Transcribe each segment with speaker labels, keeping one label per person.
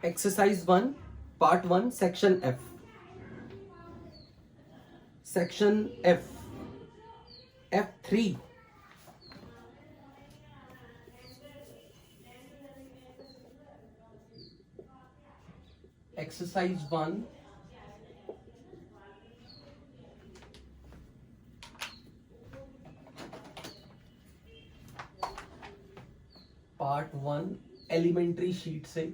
Speaker 1: Exercise 1 part 1 section F. Section F F3 exercise 1 part 1 elementary sheet से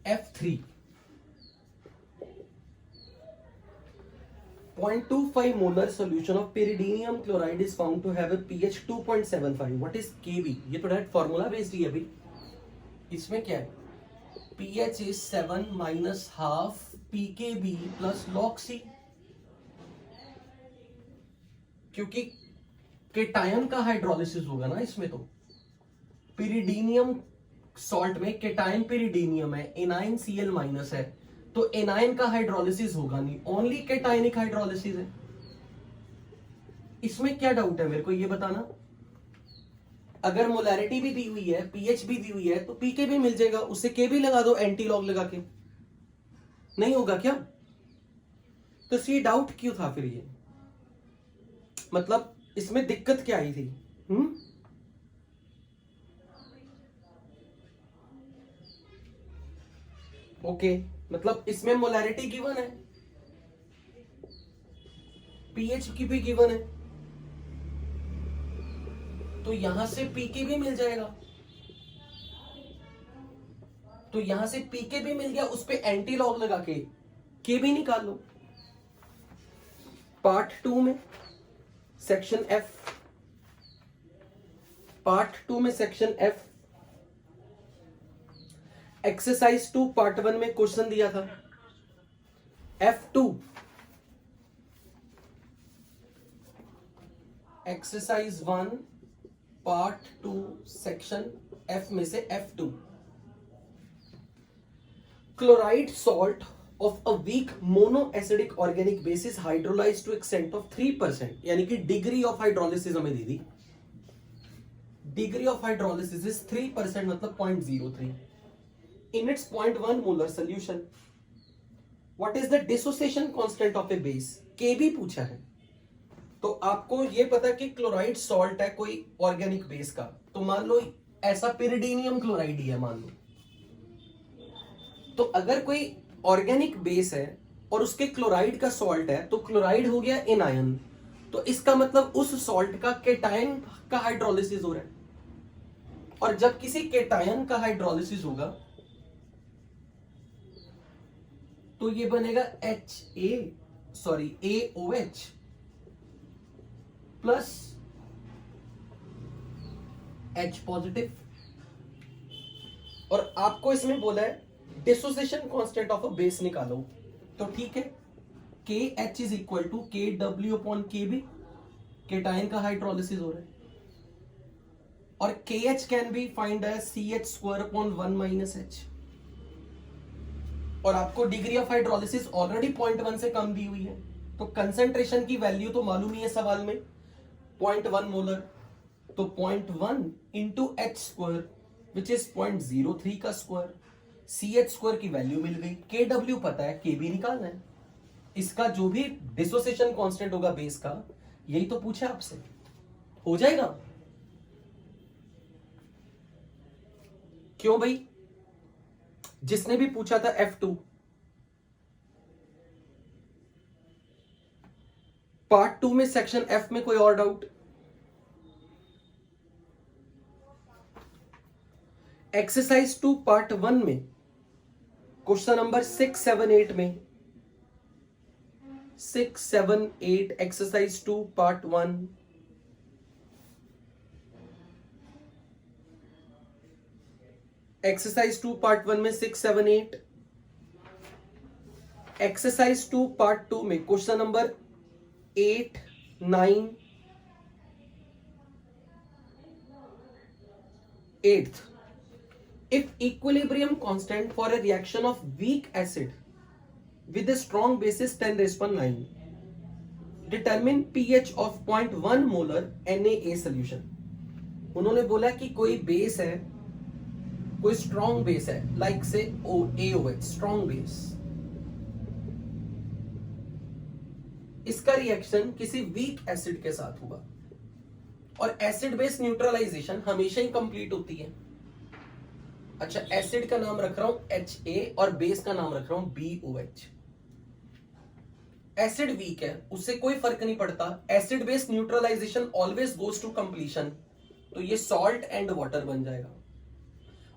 Speaker 1: F3 0.25 molar solution of pyridinium chloride is found to have a pH 2.75. What is Kb? ये तो direct formula based ही है भाई। इसमें क्या है? pH is 7 minus half pKb plus log C। क्योंकि cation का हाइड्रोलिसिस होगा ना इसमें, तो pyridinium सॉल्ट में केटायन pyridinium है, एनाइन Cl माइनस है, तो एनायन का हाइड्रोलिसिस होगा नहीं, ओनली केटायनिक हाइड्रोलिसिस है। इसमें क्या डाउट है मेरे को ये बताना। अगर मोलैरिटी भी दी हुई है, पीएच भी दी हुई है, तो पीके भी मिल जाएगा, उससे के भी लगा दो एंटी लॉग लगा के, नहीं होगा क्या? तो ये डाउट क्यों था फिर? ये मतलब इसमें दिक्कत क्या आई थी? ओके, मतलब इसमें मोलैरिटी गिवन है, पीएच की भी गिवन है, तो यहां से पीके भी मिल जाएगा, तो यहां से पीके भी मिल गया, उस पे एंटी लॉग लगा के भी निकाल लो। पार्ट 2 में सेक्शन एफ, पार्ट 2 में सेक्शन एफ एक्सरसाइज 2 पार्ट 1 में क्वेश्चन दिया था F2 exercise 1 part 2 section F में से F2 chloride salt of a weak mono acidic organic base is hydrolysed to extent of 3%, यानी कि डिग्री ऑफ हाइड्रोलिसिस हमें दी थी, डिग्री ऑफ हाइड्रोलिसिस इज 3%, मतलब 0.03 in its 0.1 molar solution. What is the dissociation constant of a base? Kb पूछा है, तो आपको ये पता कि क्लोराइड सॉल्ट है कोई ऑर्गेनिक बेस का, तो मान लो ऐसा पिरिडीनियम क्लोराइड ही है मान लो, तो अगर कोई ऑर्गेनिक बेस है और उसके क्लोराइड का सॉल्ट है, तो क्लोराइड हो गया एनायन, तो इसका मतलब उस सॉल्ट का केटायन का हाइड्रोलिसिस हो रहा है, और जब किसी केटायन का हाइड्रोलिसिस होगा तो ये बनेगा AOH प्लस H पॉजिटिव, और आपको इसमें बोला है dissociation constant of a base निकालो, तो ठीक है, KH is equal to KW upon KB, cation का हाइड्रोलिसिस हो रहा है, और KH can be find as CH square upon 1 minus H, और आपको डिग्री ऑफ हाइड्रोलिसिस ऑलरेडी 0.1 से कम दी हुई है, तो कंसंट्रेशन की वैल्यू तो मालूम ही है सवाल में, 0.1 मोलर, तो 0.1 into H square which is 0.03 का स्क्वायर, CH स्क्वायर की वैल्यू मिल गई, KW पता है, KB निकालना है, इसका जो भी डिसोसिएशन कांस्टेंट होगा बेस का, यही तो पूछा आपसे, हो जाएगा। क्यों भाई? जिसने भी पूछा था F2 पार्ट 2 में सेक्शन F में कोई और डाउट? एक्सरसाइज 2 पार्ट 1 में क्वेश्चन नंबर 6, 7, 8 में 6, 7, 8 एक्सरसाइज 2 पार्ट 1 एक्सरसाइज 2 पार्ट 1 में 6, 7, 8, एक्सरसाइज 2 पार्ट 2 में question number 8, 9, 8th if equilibrium constant for a reaction of weak acid with a strong base is 10⁹ determine pH of 0.1 molar NaA solution। उन्होंने बोला कि कोई base है कोई strong base है, like से AOH, स्ट्रॉन्ग बेस, इसका रिएक्शन किसी वीक एसिड के साथ हुआ, और एसिड बेस न्यूट्रलाइजेशन हमेशा ही कंप्लीट होती है। अच्छा, एसिड का नाम रख रहा हूं HA और बेस का नाम रख रहा हूं BOH। एसिड वीक है, उससे कोई फर्क नहीं पड़ता, acid base neutralisation always goes to completion, तो ये सॉल्ट एंड वाटर बन जाएगा।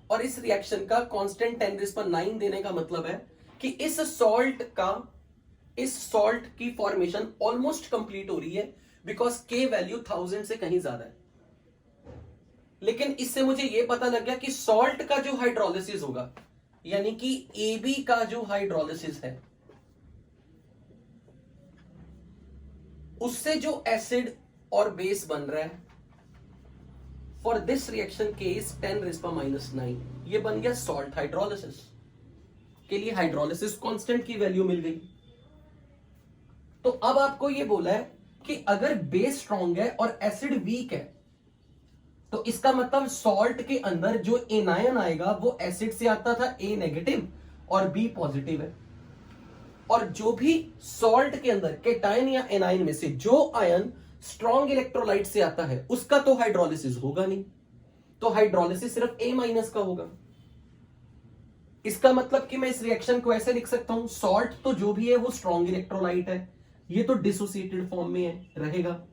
Speaker 1: और इस रिएक्शन का कांस्टेंट 10⁹ देने का मतलब है कि इस सॉल्ट की फॉर्मेशन ऑलमोस्ट कंप्लीट हो रही है, बिकॉज K वैल्यू 1000 से कहीं ज्यादा है। लेकिन इससे मुझे यह पता लग गया कि सॉल्ट का जो हाइड्रोलिसिस होगा, यानी कि AB का जो हाइड्रोलिसिस है, उससे जो एसिड और बेस बन रहा है, फॉर दिस रिएक्शन केस 10⁻⁹, ये बन गया सॉल्ट हाइड्रोलिसिस। के लिए हाइड्रोलिसिस कांस्टेंट की वैल्यू मिल गई। तो अब आपको ये बोला है कि अगर बेस स्ट्रॉन्ग है और एसिड वीक है, तो इसका मतलब सॉल्ट के अंदर जो एनायन आएगा वो एसिड से आता था A- और B पॉजिटिव है, और जो भी सॉल्ट के अंदर केटायन या एनायन में से जो आयन स्ट्रॉन्ग इलेक्ट्रोलाइट से आता है, उसका तो हाइड्रोलिसिस होगा नहीं, तो हाइड्रोलिसिस सिर्फ A- का होगा। इसका मतलब कि मैं इस रिएक्शन को ऐसे लिख सकता हूं, सॉल्ट तो जो भी है वो स्ट्रॉन्ग इलेक्ट्रोलाइट है, ये तो डिसोसिएटेड फॉर्म में है, रहेगा।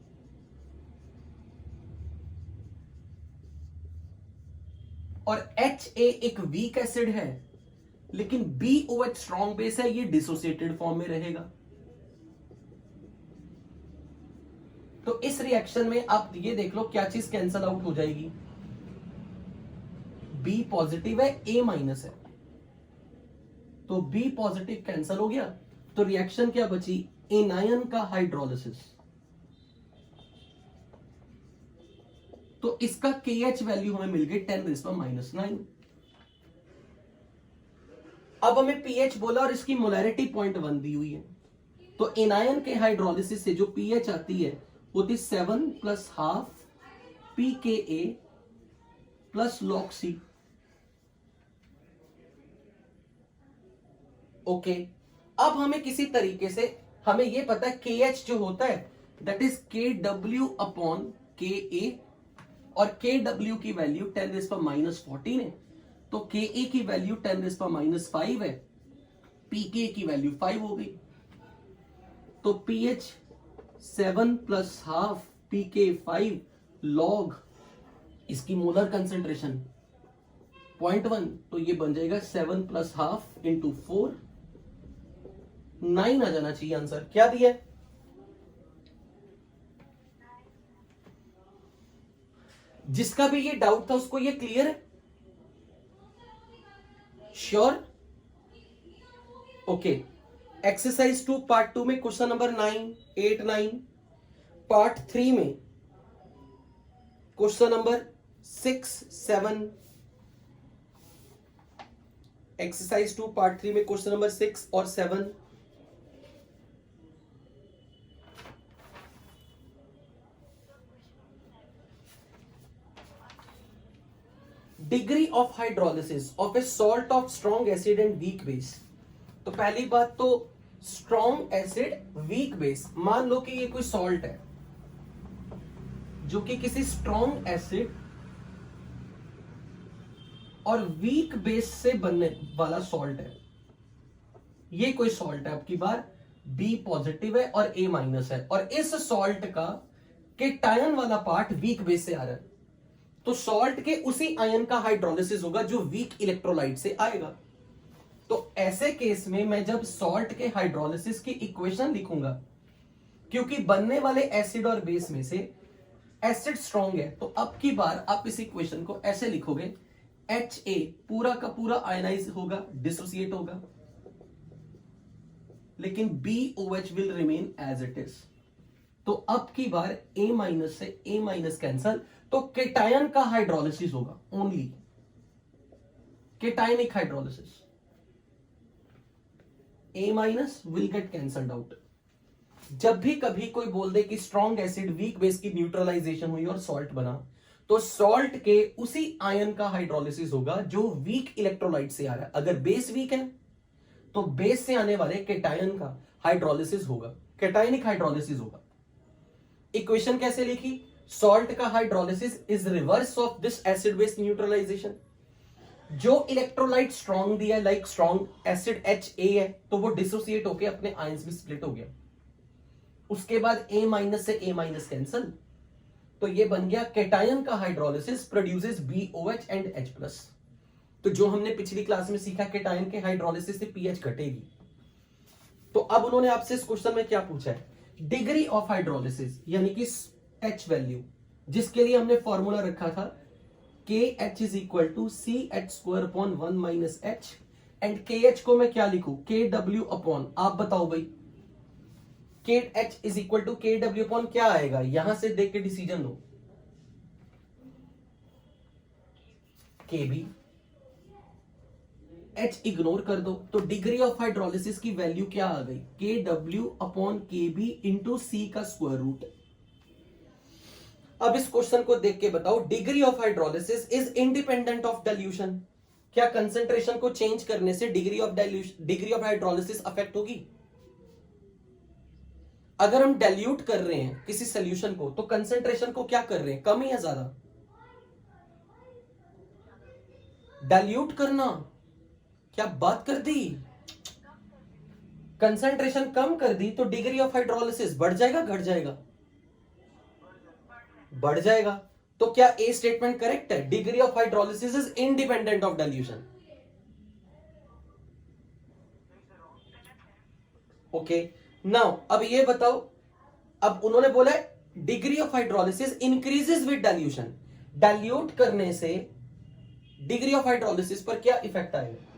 Speaker 1: और HA एक वीक एसिड है, लेकिन BOH स्ट्रॉन्ग बेस है, ये डिसोसिएटेड फॉर्म में रहेगा। तो इस रिएक्शन में आप ये देख लो क्या चीज कैंसल आउट हो जाएगी, B पॉजिटिव है, A- है, तो B पॉजिटिव कैंसल हो गया, तो रिएक्शन क्या बची, एनायन का हाइड्रोलिसिस। तो इसका KH वैल्यू हमें मिल गई 10⁻⁹। अब हमें pH बोला और इसकी मोलैरिटी 0.1 दी हुई है, तो एनायन के हाइड्रोलिसिस से जो pH आती है होती 7 + ½ pKa + log C। ओके, अब हमें किसी तरीके से हमें यह पता है KH जो होता है दैट इज KW/KA, और KW की वैल्यू 10⁻⁻14 है, तो KA की वैल्यू 10⁻⁵ है, PK की वैल्यू 5 हो गई, तो pH 7 + ½ pK 5 log इसकी मोलर कंसेंट्रेशन 0.1, तो ये बन जाएगा 7 + ½ × 4, 9 आ जाना चाहिए आंसर। क्या दिया है? जिसका भी ये डाउट था उसको ये क्लियर है? श्योर? ओके, एक्सरसाइज 2 पार्ट 2 में क्वेश्चन नंबर 9, 8, 9, पार्ट 3 में क्वेश्चन नंबर 6, 7, एक्सरसाइज 2 पार्ट 3 में क्वेश्चन नंबर 6 और 7, degree of hydrolysis of A salt of strong acid and weak base. तो पहली बात तो स्ट्रॉन्ग एसिड वीक बेस, मान लो कि ये कोई सॉल्ट है जो कि किसी स्ट्रॉन्ग एसिड और वीक बेस से बनने वाला सॉल्ट है। ये कोई सॉल्ट है, आपकी बार B पॉजिटिव है और A- है, और इस सॉल्ट का केटायन वाला पार्ट वीक बेस से आ रहा है, तो सॉल्ट के उसी आयन का हाइड्रोलिसिस होगा जो वीक इलेक्ट्रोलाइट से आएगा। तो ऐसे केस में मैं जब सॉल्ट के हाइड्रोलिसिस की इक्वेशन लिखूंगा, क्योंकि बनने वाले एसिड और बेस में से एसिड स्ट्रॉन्ग है, तो अब की बार आप इस इक्वेशन को ऐसे लिखोगे, HA पूरा का पूरा आयनाइज होगा, डिसोसिएट होगा, लेकिन BOH will remain as it is. तो अब की बार A- से A- कैंसल, तो केटायन का हाइड्रोलिसिस होगा, only cationic hydrolysis, A- will get cancelled out. जब भी कभी कोई बोल दे कि स्ट्रॉन्ग एसिड वीक बेस की न्यूट्रलाइजेशन हुई और सॉल्ट बना, तो सॉल्ट के उसी आयन का हाइड्रोलिसिस होगा जो वीक इलेक्ट्रोलाइट से आ रहा है। अगर बेस वीक है तो बेस से आने वाले केटायन का हाइड्रोलिसिस होगा, केटायनिक हाइड्रोलिसिस होगा। इक्वेशन कैसे लिखी? सॉल्ट का hydrolysis is reverse of this acid base neutralisation. जो इलेक्ट्रोलाइट स्ट्रॉन्ग दिया, लाइक स्ट्रॉन्ग एसिड HA है, तो वो डिसोसिएट होके अपने आयंस में स्प्लिट हो गया। उसके बाद A माइनस से A माइनस कैंसल, तो ये बन गया केटायन का hydrolysis produces BOH and H+। तो जो हमने पिछली क्लास में सीखा केटायन के हाइड्रोलिसिस से pH घटेगी। तो अब उन्होंने आपसे इस क्वेश्चन में क्या पूछा है? डिग्री ऑफ हाइड्रोलिसिस यानी कि H वैल्यू, जिसके लिए हमने फॉर्मूला रखा था KH is equal to CH² / 1 - H, and KH को मैं क्या लिखूं? KW अपॉन, आप बताओ भाई, KH is equal to KW upon क्या आएगा? यहां से देख के डिसीजन लो। KB, H इग्नोर कर दो, तो डिग्री ऑफ हाइड्रोलिसिस की वैल्यू क्या आ गई? KW upon KB into C का स्क्वायर रूट। अब इस क्वेश्चन को देख के बताओ, degree of hydrolysis is independent of dilution. क्या कंसेंट्रेशन को चेंज करने से डिग्री ऑफ हाइड्रोलिसिस अफेक्ट होगी? अगर हम डाइल्यूट कर रहे हैं किसी सॉल्यूशन को, तो कंसेंट्रेशन को क्या कर रहे हैं? कम या ज्यादा? डाइल्यूट करना, क्या बात कर दी? कंसेंट्रेशन कम कर दी तो डिग्री ऑफ हाइड्रोलिसिस बढ़ जाएगा घट जाएगा? बढ़ जाएगा। तो क्या ए स्टेटमेंट करेक्ट है? Degree of hydrolysis is independent of dilution. Okay, now अब ये बताओ, अब उन्होंने बोला degree of hydrolysis increases with dilution. Dilute करने से डिग्री ऑफ हाइड्रोलिसिस पर क्या इफेक्ट आएगा?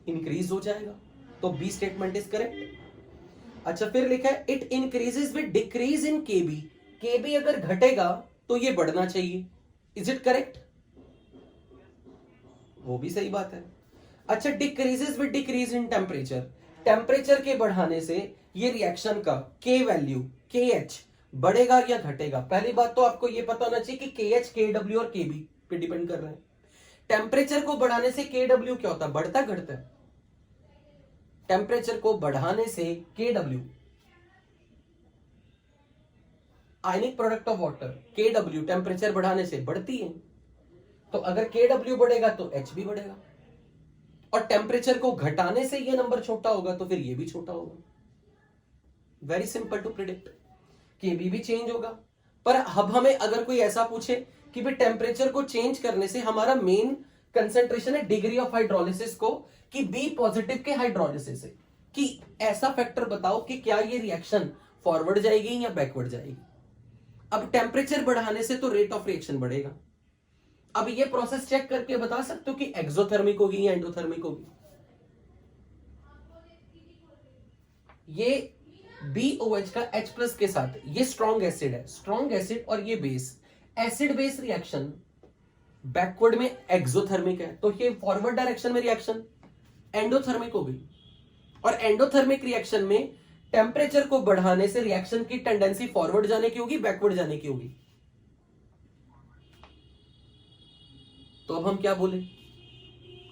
Speaker 1: इंक्रीज हो जाएगा। तो बी स्टेटमेंट इज करेक्ट। अच्छा, फिर लिखा है it increases with decrease in KB. KB अगर घटेगा तो ये बढ़ना चाहिए। Is it correct? वो भी सही बात है। अच्छा, decreases with decrease in temperature. Temperature के बढ़ाने से ये रिएक्शन का के वैल्यू KH बढ़ेगा या घटेगा? पहली बात तो आपको ये पता होना चाहिए कि KH, KW और KB पे डिपेंड कर रहा है। टेम्परेचर को बढ़ाने से KW क्या होता है? बढ़ता घटता है? टेम्परेचर को बढ़ाने से KW, ionic product of water, KW temperature बढ़ाने से बढ़ती है। तो अगर KW बढ़ेगा तो H भी बढ़ेगा, और टेम्परेचर को घटाने से ये नंबर छोटा होगा तो फिर ये भी छोटा होगा। Very simple to predict. KB भी चेंज होगा। पर अब हमें अगर कोई ऐसा पूछे कि भाई टेम्परेचर को चेंज करने से हमारा मेन कंसेंट्रेशन है डिग्री ऑफ हाइड्रोलिसिस को कि B पॉजिटिव के हाइड्रोलिसिस है, कि ऐसा फैक्टर बताओ कि क्या ये रिएक्शन फॉरवर्ड जाएगी या बैकवर्ड जाएगी। अब टेम्परेचर बढ़ाने से तो रेट ऑफ रिएक्शन बढ़ेगा। अब ये प्रोसेस चेक करके बता सकते हो कि एक्सोथर्मिक होगी या एंडोथर्मिक होगी। ये BOH का H+ के साथ, ये स्ट्रॉन्ग एसिड है, स्ट्रॉन्ग एसिड और ये base, acid base reaction backward में एक्सोथर्मिक है, तो ये फॉरवर्ड डायरेक्शन में रिएक्शन एंडोथर्मिक होगी। और एंडोथर्मिक रिएक्शन में टेम्परेचर को बढ़ाने से रिएक्शन की टेंडेंसी फॉरवर्ड जाने की होगी, बैकवर्ड जाने की होगी। तो अब हम क्या बोले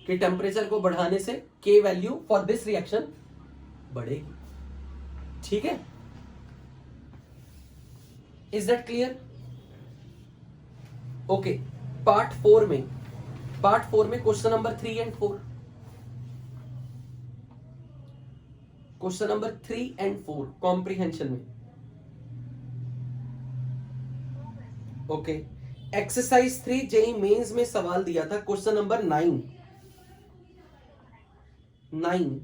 Speaker 1: कि टेम्परेचर को बढ़ाने से के वैल्यू फॉर दिस रिएक्शन बढ़ेगी। ठीक है, is that clear? Okay, part 4 में question number 3 and 4, question number 3 and 4 comprehension में। ओके, एक्सरसाइज 3 जेई मेंस में सवाल दिया था, question number 9।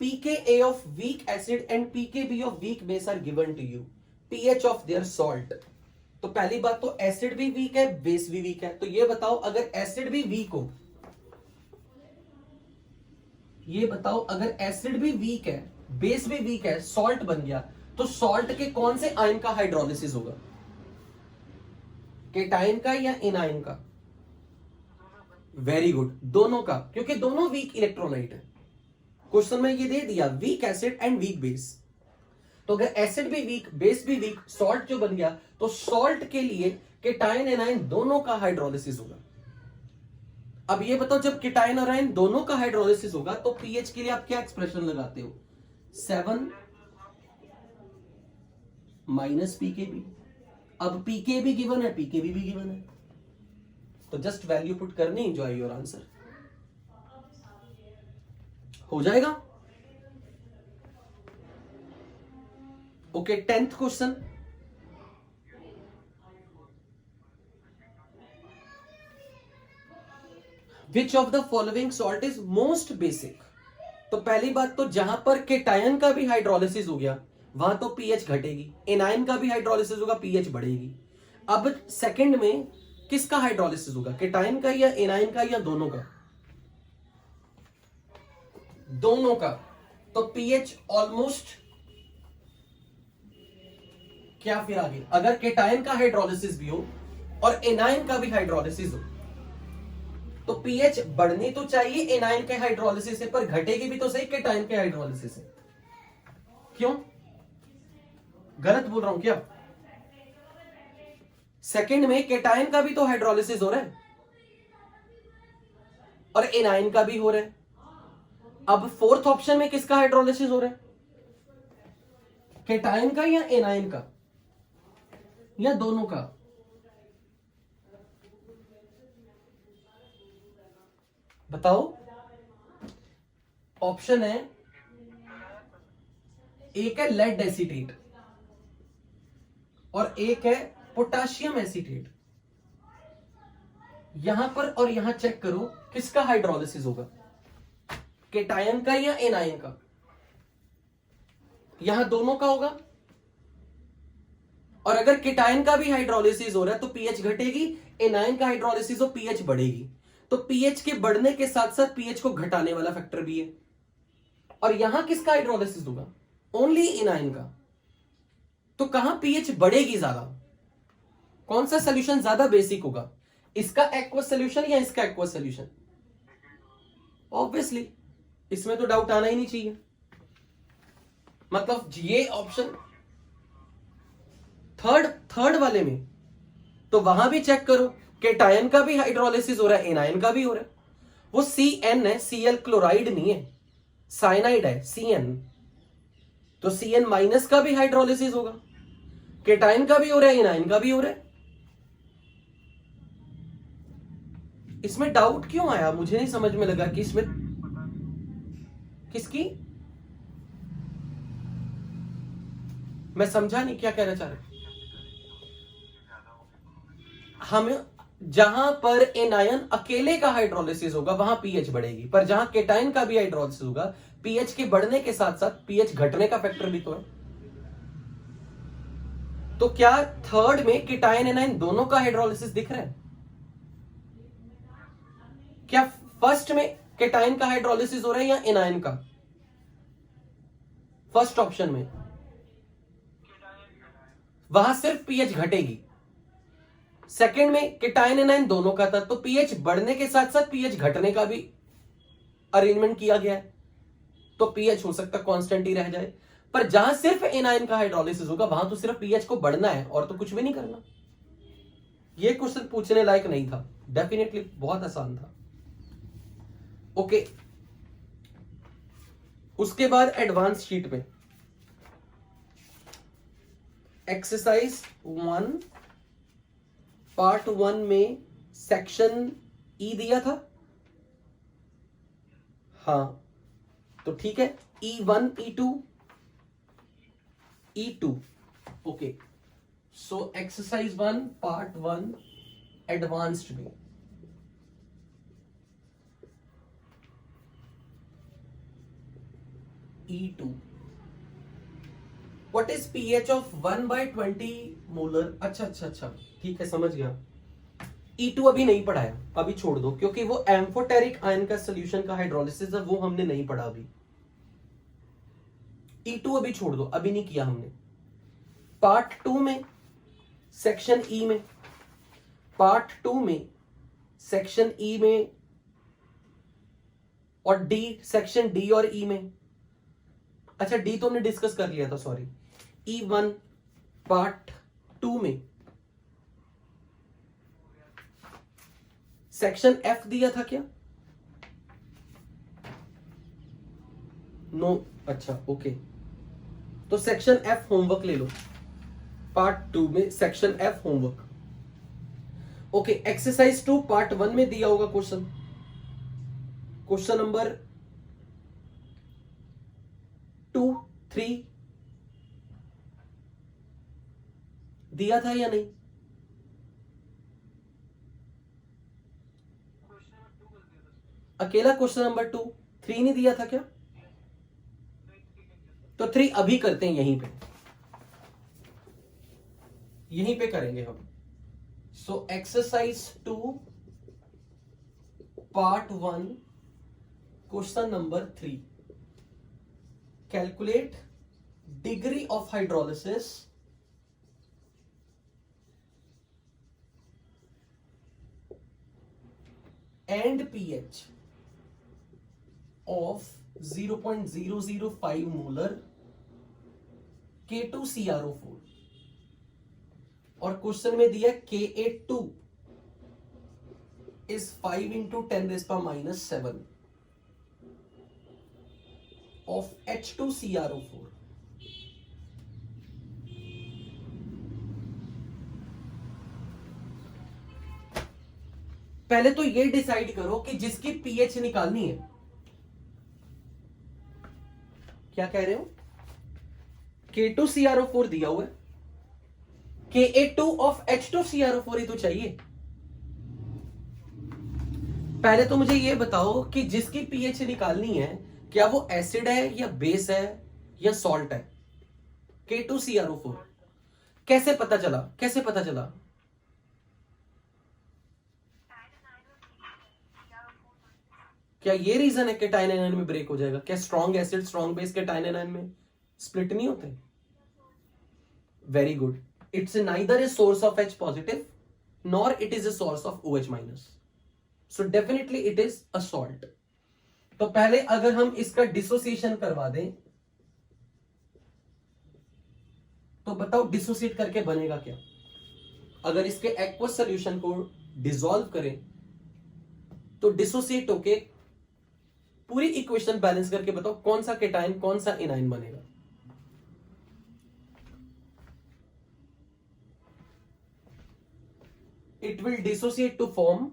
Speaker 1: pKa of weak acid and pKb of weak base are given to you. pH of their salt. तो पहली बात तो एसिड भी वीक है, बेस भी वीक है। तो ये बताओ, अगर एसिड भी वीक हो, ये बताओ अगर एसिड भी वीक है, बेस भी वीक है, सॉल्ट बन गया, तो सॉल्ट के कौन से आयन का हाइड्रोलिसिस होगा? केटायन का या एनायन का? वेरी गुड, दोनों का, क्योंकि दोनों वीक इलेक्ट्रोलाइट है। क्वेश्चन में ये दे दिया weak acid and weak base. तो अगर एसिड भी वीक, बेस भी वीक, सॉल्ट जो बन गया, तो सॉल्ट के लिए केटायन एनायन दोनों का हाइड्रोलिसिस होगा। अब ये बताओ, जब केटायन और आयन दोनों का हाइड्रोलिसिस होगा तो पीएच के लिए आप क्या एक्सप्रेशन लगाते हो? 7 माइनस पीकेबी। अब पीकेबी गिवन है, पीकेबी भी गिवन है, तो जस्ट वैल्यू पुट करनी, एंजॉय योर आंसर, हो जाएगा। Okay, 10th question. Which of the following salt is most basic? तो पहली बात तो जहां पर केटायन का भी हाइड्रोलिसिस हो गया वहां तो पीएच घटेगी, एनायन का भी हाइड्रोलिसिस होगा, पीएच बढ़ेगी। अब सेकंड में किसका हाइड्रोलिसिस होगा, केटायन का या एनायन का या दोनों का? दोनों का, तो पीएच ऑलमोस्ट क्या, फिर आगे अगर केटायन का हाइड्रोलिसिस भी हो और एनायन का भी हाइड्रोलिसिस हो तो पीएच बढ़नी तो चाहिए एनायन के हाइड्रोलिसिस से, पर घटेगी भी तो सही केटायन के हाइड्रोलिसिस से। क्यों, गलत बोल रहा हूं क्या? सेकंड में केटायन का भी तो हाइड्रोलिसिस हो रहा है और एनायन का भी हो रहा है। अब फोर्थ ऑप्शन में किसका हाइड्रोलिसिस हो रहा है, केटायन का या एनायन का या दोनों का? बताओ। ऑप्शन है, एक है लेड एसीटेट और एक है पोटाशियम एसीटेट। यहां पर और यहां चेक करो किसका हाइड्रोलिसिस होगा, केटायन का या एनायन का? यहां दोनों का होगा, और अगर केटायन का भी हाइड्रोलिसिस हो रहा है तो पीएच घटेगी, एनायन का हाइड्रोलिसिस हो पीएच बढ़ेगी। तो पीएच के बढ़ने के साथ साथ पीएच को घटाने वाला फैक्टर भी है। और यहां किसका हाइड्रोलिसिस होगा, ओनली एनायन का। तो कहां पीएच बढ़ेगी ज्यादा, कौन सा सोल्यूशन ज्यादा बेसिक होगा, इसका एक्वस सोल्यूशन या इसका एक्वस सोल्यूशन? ऑब्वियसली इसमें तो डाउट आना ही नहीं चाहिए। मतलब ये ऑप्शन थर्ड वाले में तो वहां भी चेक करो, केटायन का भी हाइड्रोलिसिस हो रहा है, एनायन का भी हो रहा है। वो CN है, Cl क्लोराइड नहीं है, साइनाइड है CN। तो CN माइनस का भी हाइड्रोलिसिस होगा, केटायन का भी हो रहा है, एनायन का भी हो रहा है। इसमें डाउट क्यों आया, मुझे नहीं समझ में लगा कि इसमें किसकी, मैं समझा नहीं क्या कहना चाह रहे। हम जहां पर एनायन अकेले का हाइड्रोलिसिस होगा वहां पीएच बढ़ेगी, पर जहां केटायन का भी हाइड्रोलिसिस होगा पीएच के बढ़ने के साथ साथ पीएच घटने का फैक्टर भी तो है। तो क्या थर्ड में केटायन एनायन दोनों का हाइड्रोलिसिस दिख रहा है? क्या फर्स्ट में केटायन का हाइड्रोलिसिस हो रहा है या एनायन का? फर्स्ट ऑप्शन में वहां सिर्फ पीएच घटेगी, सेकंड में केटायन एनायन दोनों का था तो पीएच बढ़ने के साथ साथ पीएच घटने का भी अरेंजमेंट किया गया है, तो पीएच हो सकता कांस्टेंट ही रह जाए। पर जहां सिर्फ एनायन का हाइड्रोलिसिस होगा वहां तो सिर्फ पीएच को बढ़ना है और तो कुछ भी नहीं करना। ये क्वेश्चन पूछने लायक नहीं था, डेफिनेटली बहुत आसान था। ओके, उसके बाद एडवांस शीट में एक्सरसाइज 1 पार्ट 1 में सेक्शन ई दिया था, हाँ तो ठीक है, E1 E2 E2। Okay, so exercise 1 part 1 advanced में E2, what is pH of 1/20 molar? अच्छा, ठीक है, समझ गया। E2 अभी नहीं पढ़ाया, अभी छोड़ दो, क्योंकि वो एम्फोटेरिक आयन का सॉल्यूशन का हाइड्रोलिसिस है, वो हमने नहीं पढ़ा अभी। E2 अभी छोड़ दो, अभी नहीं किया हमने। पार्ट 2 में सेक्शन ई में, पार्ट 2 में सेक्शन ई में और डी, सेक्शन डी और ई में, अच्छा डी तो हमने डिस्कस कर लिया था, सॉरी। E1 पार्ट 2 में सेक्शन F दिया था क्या? नो अच्छा ओके, तो सेक्शन F होमवर्क ले लो, पार्ट 2 में section F homework. Okay, exercise 2 part 1 में दिया होगा क्वेश्चन, क्वेश्चन नंबर 2, 3 दिया था या नहीं? अकेला क्वेश्चन नंबर 2, 3 नहीं दिया था क्या? तो 3 अभी करते हैं, यहीं पे करेंगे हम। So exercise 2 part 1 question number 3, calculate degree of hydrolysis and pH of 0.005 molar K2CrO4 और क्वेश्चन में दिया Ka2 is 5 into 10 raised power minus 7 of H2CrO4। पहले तो ये डिसाइड करो कि जिसकी पीएच निकालनी है, क्या कह रहे हो? K2CrO4 दिया हुआ है, Ka2 of H2CrO4 ही तो चाहिए। पहले तो मुझे ये बताओ कि जिसकी पीएच निकालनी है, क्या वो एसिड है या बेस है या सॉल्ट है? K2CrO4 कैसे पता चला, कैसे पता चला? क्या ये रीजन है कि टाइन एनायन में ब्रेक हो जाएगा? क्या स्ट्रॉन्ग एसिड स्ट्रॉन्ग बेस के टाइन एनायन में स्प्लिट नहीं होते? Very good, it's neither a source of H positive nor it is a source of OH minus, so definitely it is a salt. तो पहले अगर हम इसका डिसोसिएशन करवा दें तो बताओ डिसोसिएट करके बनेगा क्या? अगर इसके एक्वस सॉल्यूशन को डिसॉल्व करें तो डिसोसिएट होके पूरी इक्वेशन बैलेंस करके बताओ कौन सा केटाइन कौन सा एनाइन बनेगा? It will dissociate to form,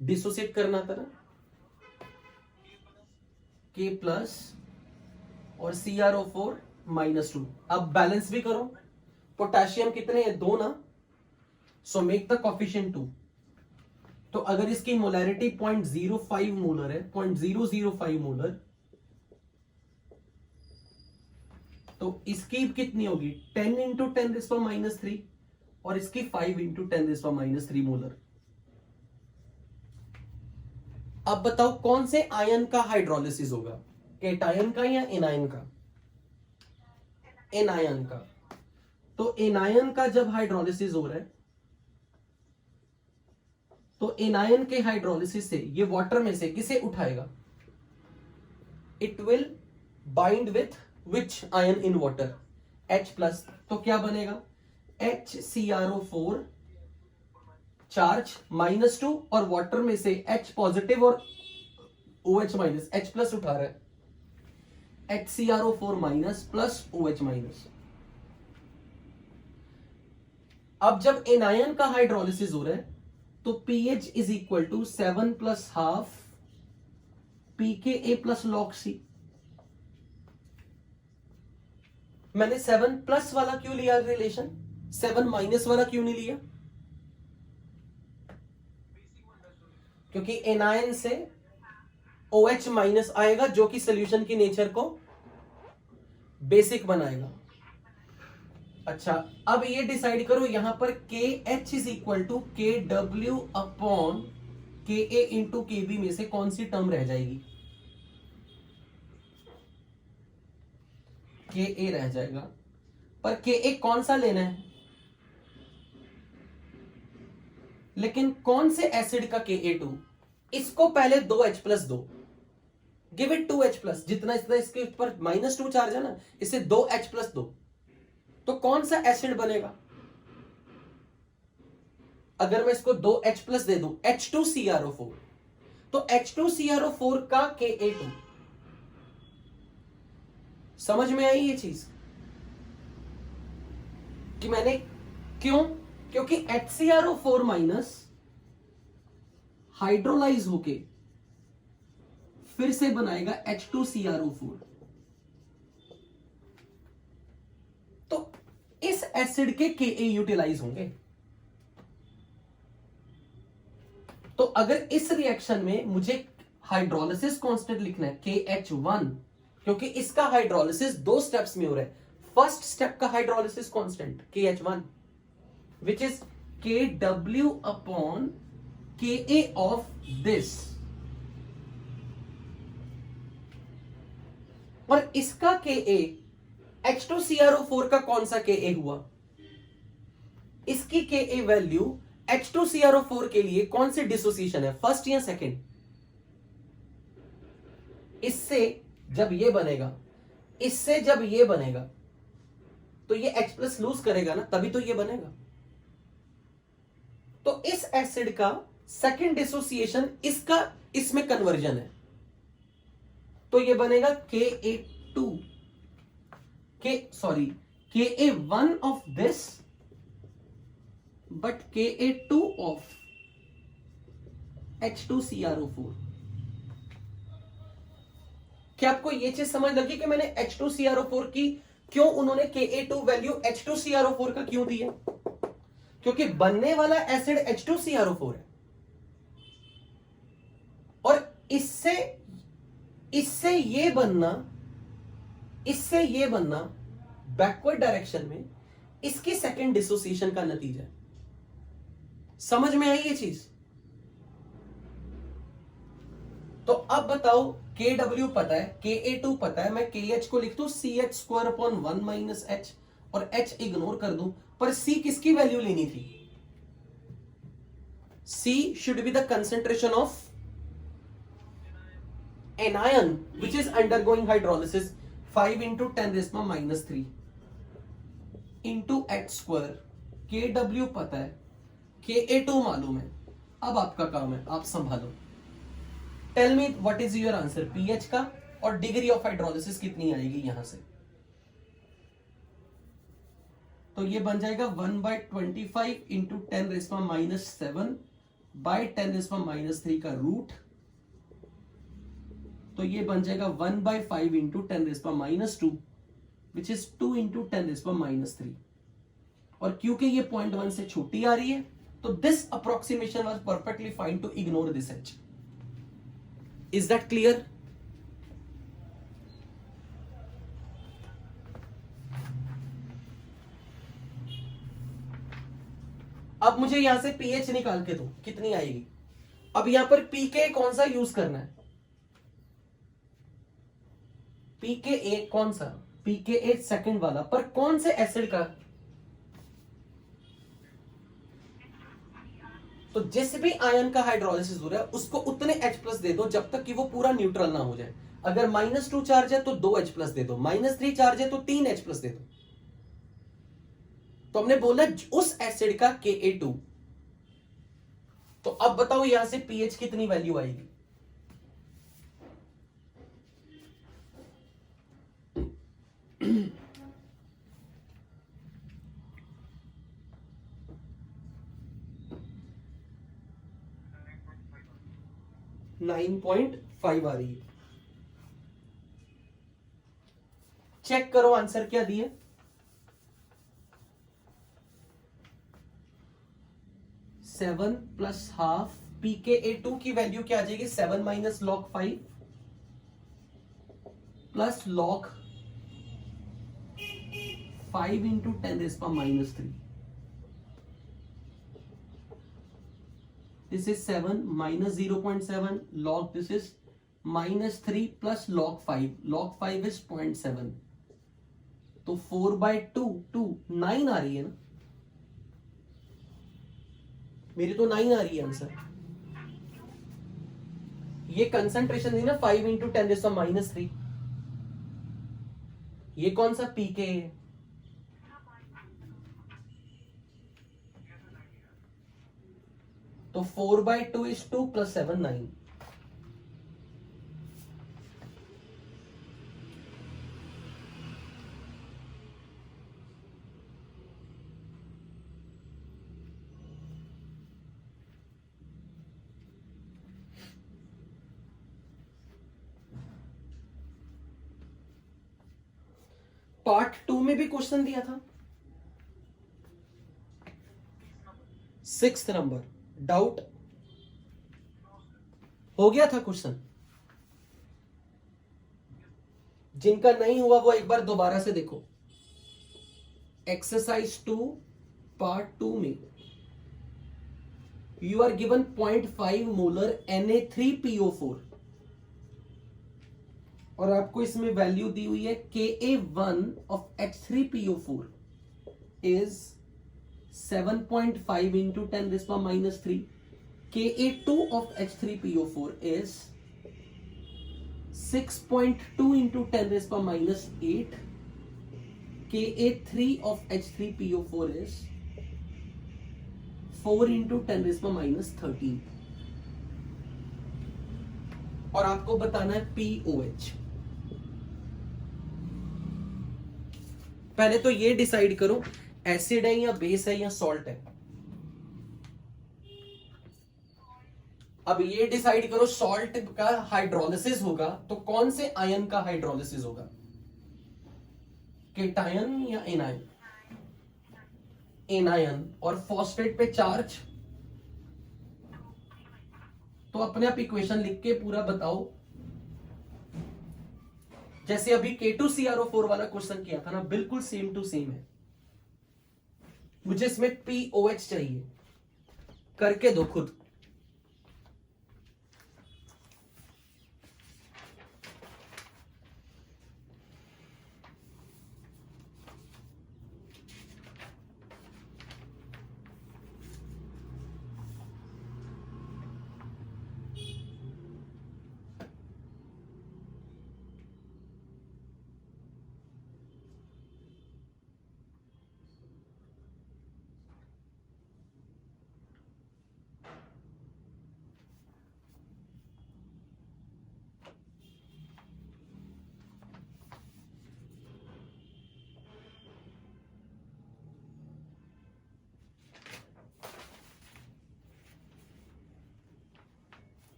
Speaker 1: dissociate करना था ना, K प्लस और CrO4 -2। अब बैलेंस भी करो, पोटेशियम कितने हैं? 2 ना, सो मेक द कोफिशिएंट 2। तो अगर इसकी मोलैरिटी 0.05 मोलर है, 0.005 मोलर, तो इसकी कितनी होगी? 10 इंटू 10⁻³ और इसकी 5 इंटू 10⁻³ मोलर। अब बताओ कौन से आयन का हाइड्रोलिसिस होगा, केटायन का या एनायन का? एनायन का। तो एनायन का जब हाइड्रोलिसिस हो रहा है तो एनायन के हाइड्रोलिसिस से ये वाटर में से किसे उठाएगा? It will bind with which ion in water? H plus. तो क्या बनेगा? HCrO4 चार्ज -2 और वाटर में से H पॉजिटिव और OH माइनस, H प्लस उठा रहा है, HCrO4 minus plus OH minus. अब जब एनायन का हाइड्रोलिसिस हो रहा है तो pH is equal to 7 plus half pKa plus log C। मैंने 7 प्लस वाला क्यों लिया रिलेशन, 7 माइनस वाला क्यों नहीं लिया? क्योंकि एनायन से OH माइनस आएगा जो कि सॉल्यूशन की नेचर को बेसिक बनाएगा। अच्छा, अब ये डिसाइड करो यहां पर KH is equal to KW upon KA into KB में से कौन सी टर्म रह जाएगी? KA रह जाएगा, पर KA कौन सा लेना है? लेकिन कौन से एसिड का Ka2? इसको पहले 2H प्लस दो, गिव इट 2H प्लस, जितना इतना इसके ऊपर -2 चार्ज है ना, इसे 2H प्लस दो, तो कौन सा एसिड बनेगा? अगर मैं इसको 2H प्लस दे दूं, H2CrO4, तो H2CrO4 का Ka2, समझ में आई ये चीज कि मैंने क्यों? क्योंकि HCrO4 माइनस हाइड्रोलाइज होके फिर से बनाएगा H2CrO4। तो इस एसिड के Ka यूटिलाइज होंगे। तो अगर इस रिएक्शन में मुझे हाइड्रोलिसिस कांस्टेंट लिखना है KH1, क्योंकि इसका हाइड्रोलिसिस 2 स्टेप्स में हो रहा है। फर्स्ट स्टेप का hydrolysis constant KH1 which is KW upon Ka of this, और इसका Ka H2CrO4 का कौन सा Ka हुआ? इसकी Ka वैल्यू H2CrO4 के लिए कौन सी डिसोसिएशन है, फर्स्ट या सेकंड? इससे जब ये बनेगा, इससे जब ये बनेगा, तो ये H प्लस लूज करेगा ना, तभी तो ये बनेगा। तो इस एसिड का सेकंड डिसोसिएशन इसका इसमें कन्वर्जन है, तो ये बनेगा Ka2 Ka1 of this but Ka2 of H2CrO4। क्या आपको यह चीज समझ लगी कि मैंने H2CrO4 की क्यों उन्होंने Ka2 वैल्यू H2CrO4 का क्यों दी है? क्योंकि बनने वाला एसिड H2CrO4 है, और इससे ये बनना बैकवर्ड डायरेक्शन में इसकी सेकंड डिसोसिएशन का नतीजा है। समझ में आई ये चीज? तो अब बताओ, KW पता है, Ka2 पता है, मैं KH को लिख दूं CH² अपॉन 1 माइनस H और H इग्नोर कर दूं, पर C किसकी वैल्यू लेनी थी? C should be the concentration of anion which is undergoing hydrolysis 5 into 10 raised to minus 3 into H square। KW पता है, Ka2 मालूम है। अब आपका काम है, आप संभालो। Tell me what is your answer pH का, और डिग्री ऑफ हाइड्रोलिसिस कितनी आएगी यहां से? तो ये बन जाएगा 1/25 into 10 raise power minus 7 by 10 raise power minus 3 का रूट, तो ये बन जाएगा 1/5 into 10 raise power minus 2 which is 2 into 10 raise power minus 3। और क्योंकि ये 0.1 से छोटी आ रही है, तो this approximation was perfectly fine to ignore this H। Is that clear? अब मुझे यहां से pH निकाल के दो, कितनी आएगी? अब यहां पर pK कौन सा यूज करना है? pKa कौन सा? pKa सेकंड वाला, पर कौन से एसिड का? तो जिस भी आयन का हाइड्रोलिसिस हो रहा है उसको उतने H प्लस दे दो जब तक कि वो पूरा न्यूट्रल ना हो जाए। अगर -2 चार्ज है तो 2H प्लस दे दो, -3 चार्ज है तो 3H प्लस दे दो। तो हमने बोला उस एसिड का Ka2। तो अब बताओ यहां से pH कितनी वैल्यू आएगी? .5 आ रही है। चेक करो आंसर क्या दिए। 7 प्लस हाफ, pKa2 की वैल्यू क्या आ जाएगी? 7 minus log 5 plus log 5 into 10 raise power minus 3। This is 7 minus 0.7 log this is minus 3 plus log 5, log 5 is 0.7, तो 4/2 9 आ रही है ना, मेरी तो 9 आ रही है आंसर। ये कंसंट्रेशन थी ना 5 × 10⁻³ ये कौन सा पीके है? तो 4/2 is 2 + 7 9। पार्ट 2 में भी क्वेश्चन दिया था 6th नंबर, डाउट हो गया था क्वेश्चन। जिनका नहीं हुआ वो एक बार दोबारा से देखो। एक्सरसाइज 2 पार्ट 2 में you are given 0.5 molar Na3PO4 और आपको इसमें वैल्यू दी हुई है Ka1 of H3PO4 is 7.5 × 10⁻³ Ka2 of H3PO4 is 6.2 × 10⁻8 Ka3 of H3PO4 is 4 × 10⁻13 और आपको बताना है POH। पहले तो ये डिसाइड करो एसिड है या बेस है या सॉल्ट है। अब ये डिसाइड करो सॉल्ट का हाइड्रोलिसिस होगा तो कौन से आयन का हाइड्रोलिसिस होगा, केटायन या एनायन? एनायन। और फॉस्फेट पे चार्ज, तो अपने आप इक्वेशन लिख के पूरा बताओ। जैसे अभी K2CrO4 वाला क्वेश्चन किया था ना, बिल्कुल सेम टू सेम है। मुझे इसमें POH चाहिए, करके दो खुद।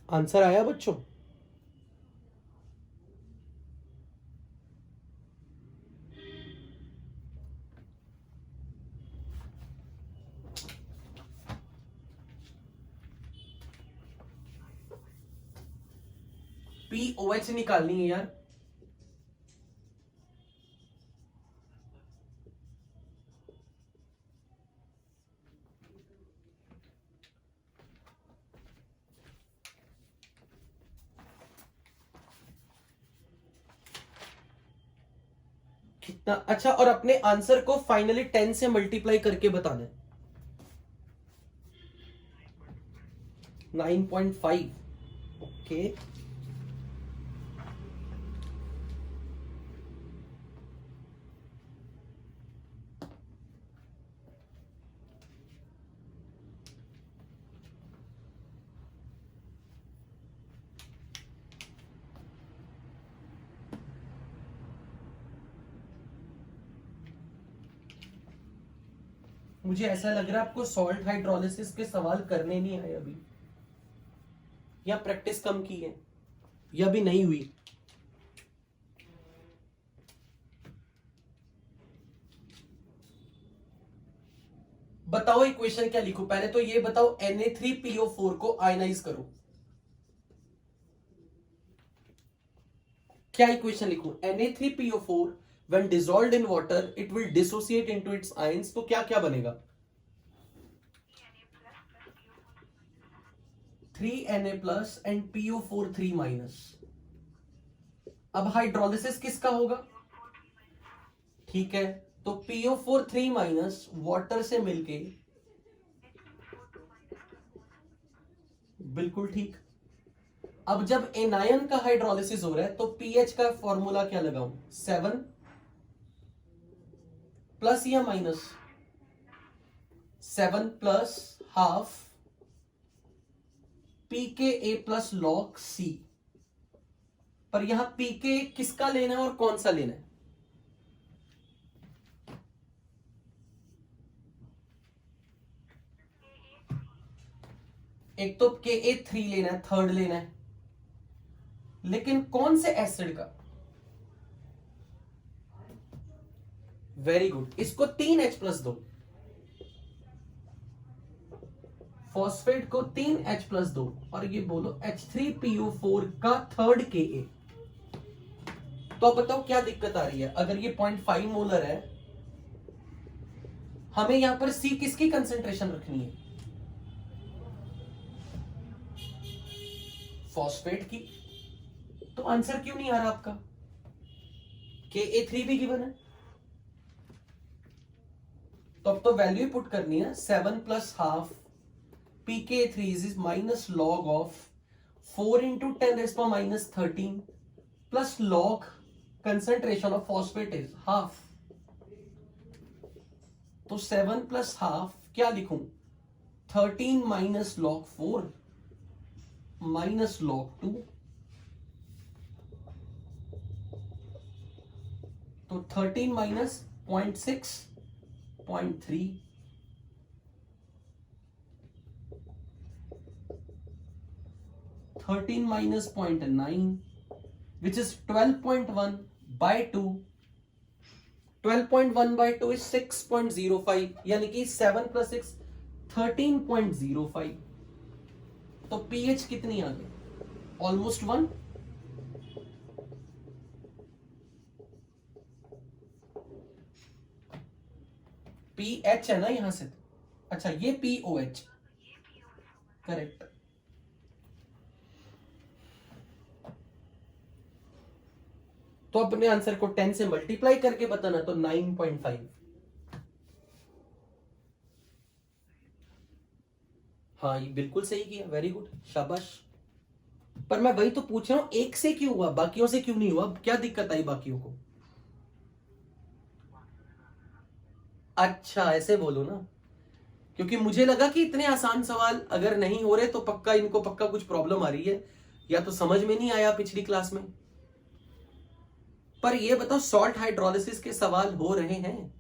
Speaker 1: आंसर आया बच्चों? POH निकालनी है यार। कितना अच्छा। और अपने आंसर को फाइनली 10 से मल्टीप्लाई करके बताना है। 9.5. ओके, मुझे ऐसा लग रहा है आपको सॉल्ट हाइड्रोलिसिस के सवाल करने नहीं आए अभी, या प्रैक्टिस कम की है, या भी नहीं हुई। बताओ इक्वेशन क्या लिखूं? पहले तो ये बताओ, Na3PO4 को आयनाइज करो, क्या इक्वेशन लिखूं? Na3PO4 when dissolved in water it will dissociate into its ions, तो क्या क्या बनेगा? 3Na plus and PO4 3 minus। अब हाइड्रोलिसिस किसका होगा? ठीक है, तो PO4 3 माइनस वाटर से मिलके, बिल्कुल ठीक। अब जब एनायन का हाइड्रोलिसिस हो रहा है तो पीएच का फॉर्मूला क्या लगाऊं? 7 प्लस या minus? 7 plus half pKa plus log C। पर यहां pK किसका लेना है और कौन सा लेना है? एक तो Ka3 लेना है, थर्ड लेना है, लेकिन कौन से एसिड का? वेरी गुड, इसको 3H प्लस दो, फॉस्फेट को 3H प्लस दो, और ये बोलो H3PO4 का थर्ड Ka। तो अब बताओ क्या दिक्कत आ रही है? अगर ये 0.5 मोलर है, हमें यहां पर C किसकी कंसेंट्रेशन रखनी है? फॉस्फेट की। तो आंसर क्यों नहीं आ रहा आपका? Ka3 भी गिवन है, तो अब तो वैल्यू पुट करनी है। 7 plus half pK3 is minus log of 4 into 10⁻13 plus log concentration of phosphate is half. तो 7 प्लस हाफ क्या लिखूं? 13 माइनस लॉग 4 माइनस लॉग 2, तो 13 minus 0.6 0.3, thirteen minus 0.9 which is 12.1 by 2। 12.1 by 2 is 6.05, यानी कि 7 plus 6 13.05। तो pH कितनी आ गई? Almost 1। pH है ना यहां से, अच्छा ये POH, करेक्ट। तो अपने आंसर को 10 से मल्टीप्लाई करके बताना, तो 9.5। हाँ, ये बिल्कुल सही किया, वेरी गुड, शाबाश। पर मैं वही तो पूछ रहा हूं, एक से क्यों हुआ, बाकियों से क्यों नहीं हुआ? क्या दिक्कत आई बाकियों को? अच्छा, ऐसे बोलो ना, क्योंकि मुझे लगा कि इतने आसान सवाल अगर नहीं हो रहे तो पक्का इनको पक्का कुछ प्रॉब्लम आ रही है, या तो समझ में नहीं आया पिछली क्लास में। पर ये बताओ, सॉल्ट हाइड्रोलिसिस के सवाल हो रहे हैं?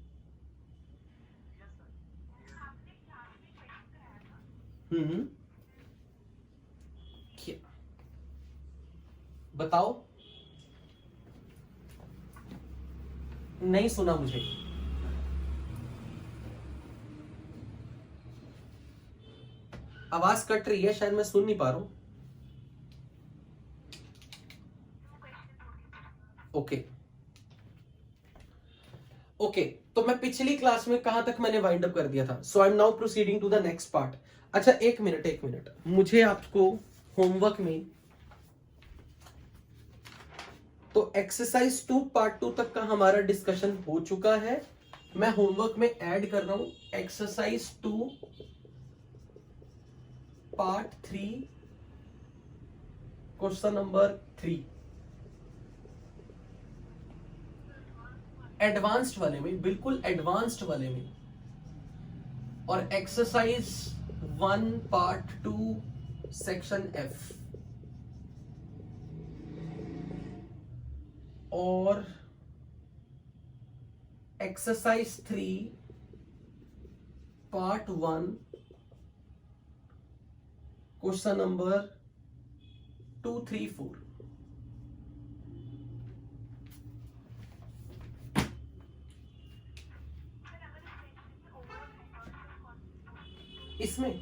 Speaker 1: बताओ, नहीं सुना मुझे। आवाज कट रही है, शायद मैं सुन नहीं पा रहा हूं। ओके ओके, तो मैं पिछली क्लास में कहां तक मैंने वाइंड अप कर दिया था? So I am now proceeding to the next part. अच्छा, एक मिनट, मुझे आपको होमवर्क में, तो एक्सरसाइज 2 पार्ट 2 तक का हमारा डिस्कशन हो चुका है। मैं होमवर्क में ऐड कर रहा हूं exercise 2 part 3 question number 3 advanced वाले में, बिल्कुल एडवांस्ड वाले में, और एक्सरसाइज 1 पार्ट 2 सेक्शन F और एक्सरसाइज 3 पार्ट 1 क्वेश्चन नंबर 2, 3, 4। इसमें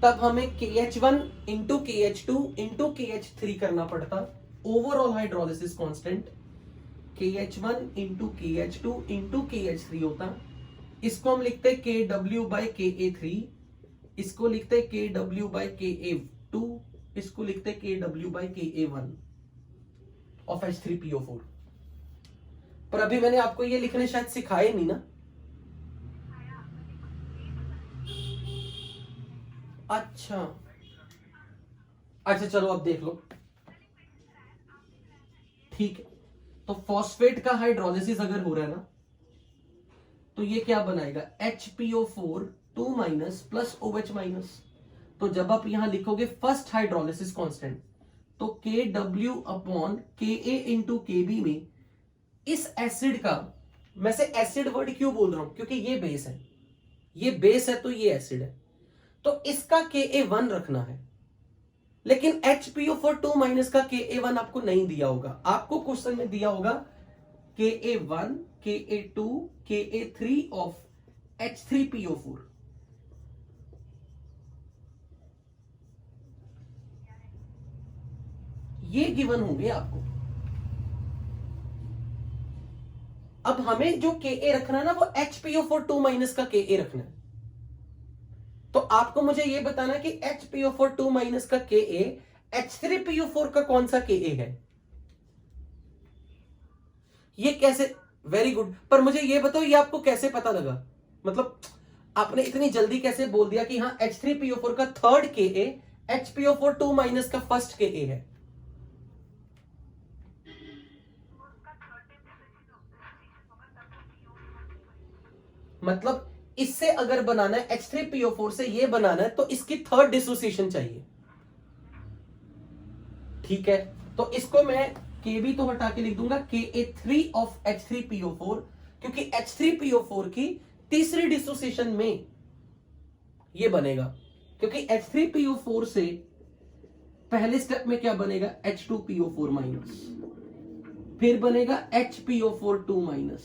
Speaker 1: तब हमें KH1 into KH2 into KH3 करना पड़ता। Overall hydrolysis constant KH1 into KH2 into KH3 होता। इसको हम लिखते KW बाई KA3, इसको लिखते KW बाई KA2, इसको लिखते KW by KA1 of H3PO4। पर अभी मैंने आपको ये लिखने शायद सिखाए नहीं ना। अच्छा अच्छा, चलो अब देख लो। ठीक है, तो फॉस्फेट का हाइड्रोलिसिस अगर हो रहा है ना, तो ये क्या बनाएगा, HPO4 2 minus plus OH minus. तो जब आप यहां लिखोगे फर्स्ट हाइड्रोलिसिस कांस्टेंट, तो KW upon KA into KB में इस एसिड का, मैं से एसिड वर्ड क्यों बोल रहा हूं, क्योंकि ये बेस है, ये बेस है तो ये एसिड है, तो इसका KA1 रखना है। लेकिन HPO4 2 माइनस का KA1 आपको नहीं दिया होगा, आपको क्वेश्चन में दिया होगा KA1, KA2, KA3 of H3PO4। ये गिवन होंगे आपको। अब हमें जो KA रखना है ना, वो HPO4 2 माइनस का KA रखना है। तो आपको मुझे यह बताना कि HPO4 2 माइनस का KA H3PO4 का कौन सा KA है, ये कैसे, वेरी गुड। पर मुझे यह बताओ, ये आपको कैसे पता लगा, मतलब आपने इतनी जल्दी कैसे बोल दिया कि हाँ H3PO4 का थर्ड KA HPO4 2 माइनस का फर्स्ट KA है। मतलब इससे अगर बनाना है H3PO4 से ये बनाना है, तो इसकी थर्ड डिसोसिएशन चाहिए। ठीक है, तो इसको मैं KB तो हटा के लिख दूंगा KA3 ऑफ H3PO4, क्योंकि H3PO4 की तीसरी डिसोसिएशन में ये बनेगा, क्योंकि H3PO4 से पहले स्टेप में क्या बनेगा, H2PO4 माइनस, फिर बनेगा HPO4 2 माइनस,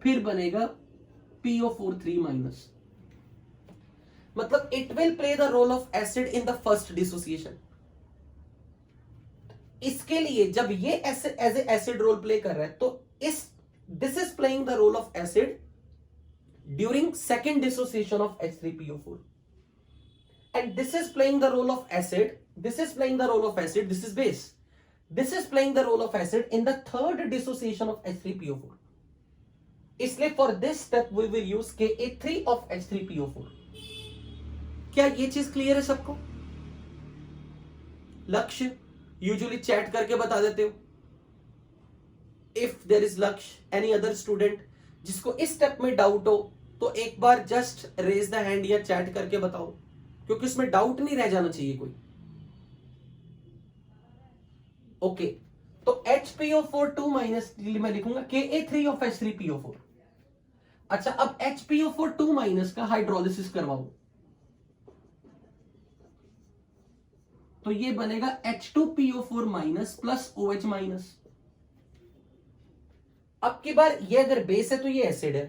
Speaker 1: फिर बनेगा PO4 3 माइनस। मतलब it will play the role of acid in the first dissociation. इसके लिए जब ये as a acid role play कर रहा है, तो this is playing the role of acid during second dissociation of H3PO4, and this is playing the role of acid, this is playing the role of acid, this is base, this is playing the role of acid in the third dissociation of H3PO4। इसलिए for this step we will use KA3 of H3PO4। क्या ये चीज clear है सबको? लक्ष्य usually chat करके बता देते हो। इफ देयर इज लक्ष्य, एनी अदर स्टूडेंट जिसको इस स्टेप में डाउट हो, तो एक बार जस्ट रेज द हैंड या चैट करके बताओ, क्योंकि उसमें डाउट नहीं रह जाना चाहिए कोई। ओके, तो HPO4 2 माइनस मैं लिखूंगा KA3 ऑफ H3PO4। अच्छा, अब HPO4 2 माइनस का हाइड्रोलिसिस करवाओ, तो ये बनेगा H2PO4 minus plus OH minus. अब की बार ये अगर बेस है तो ये एसिड है,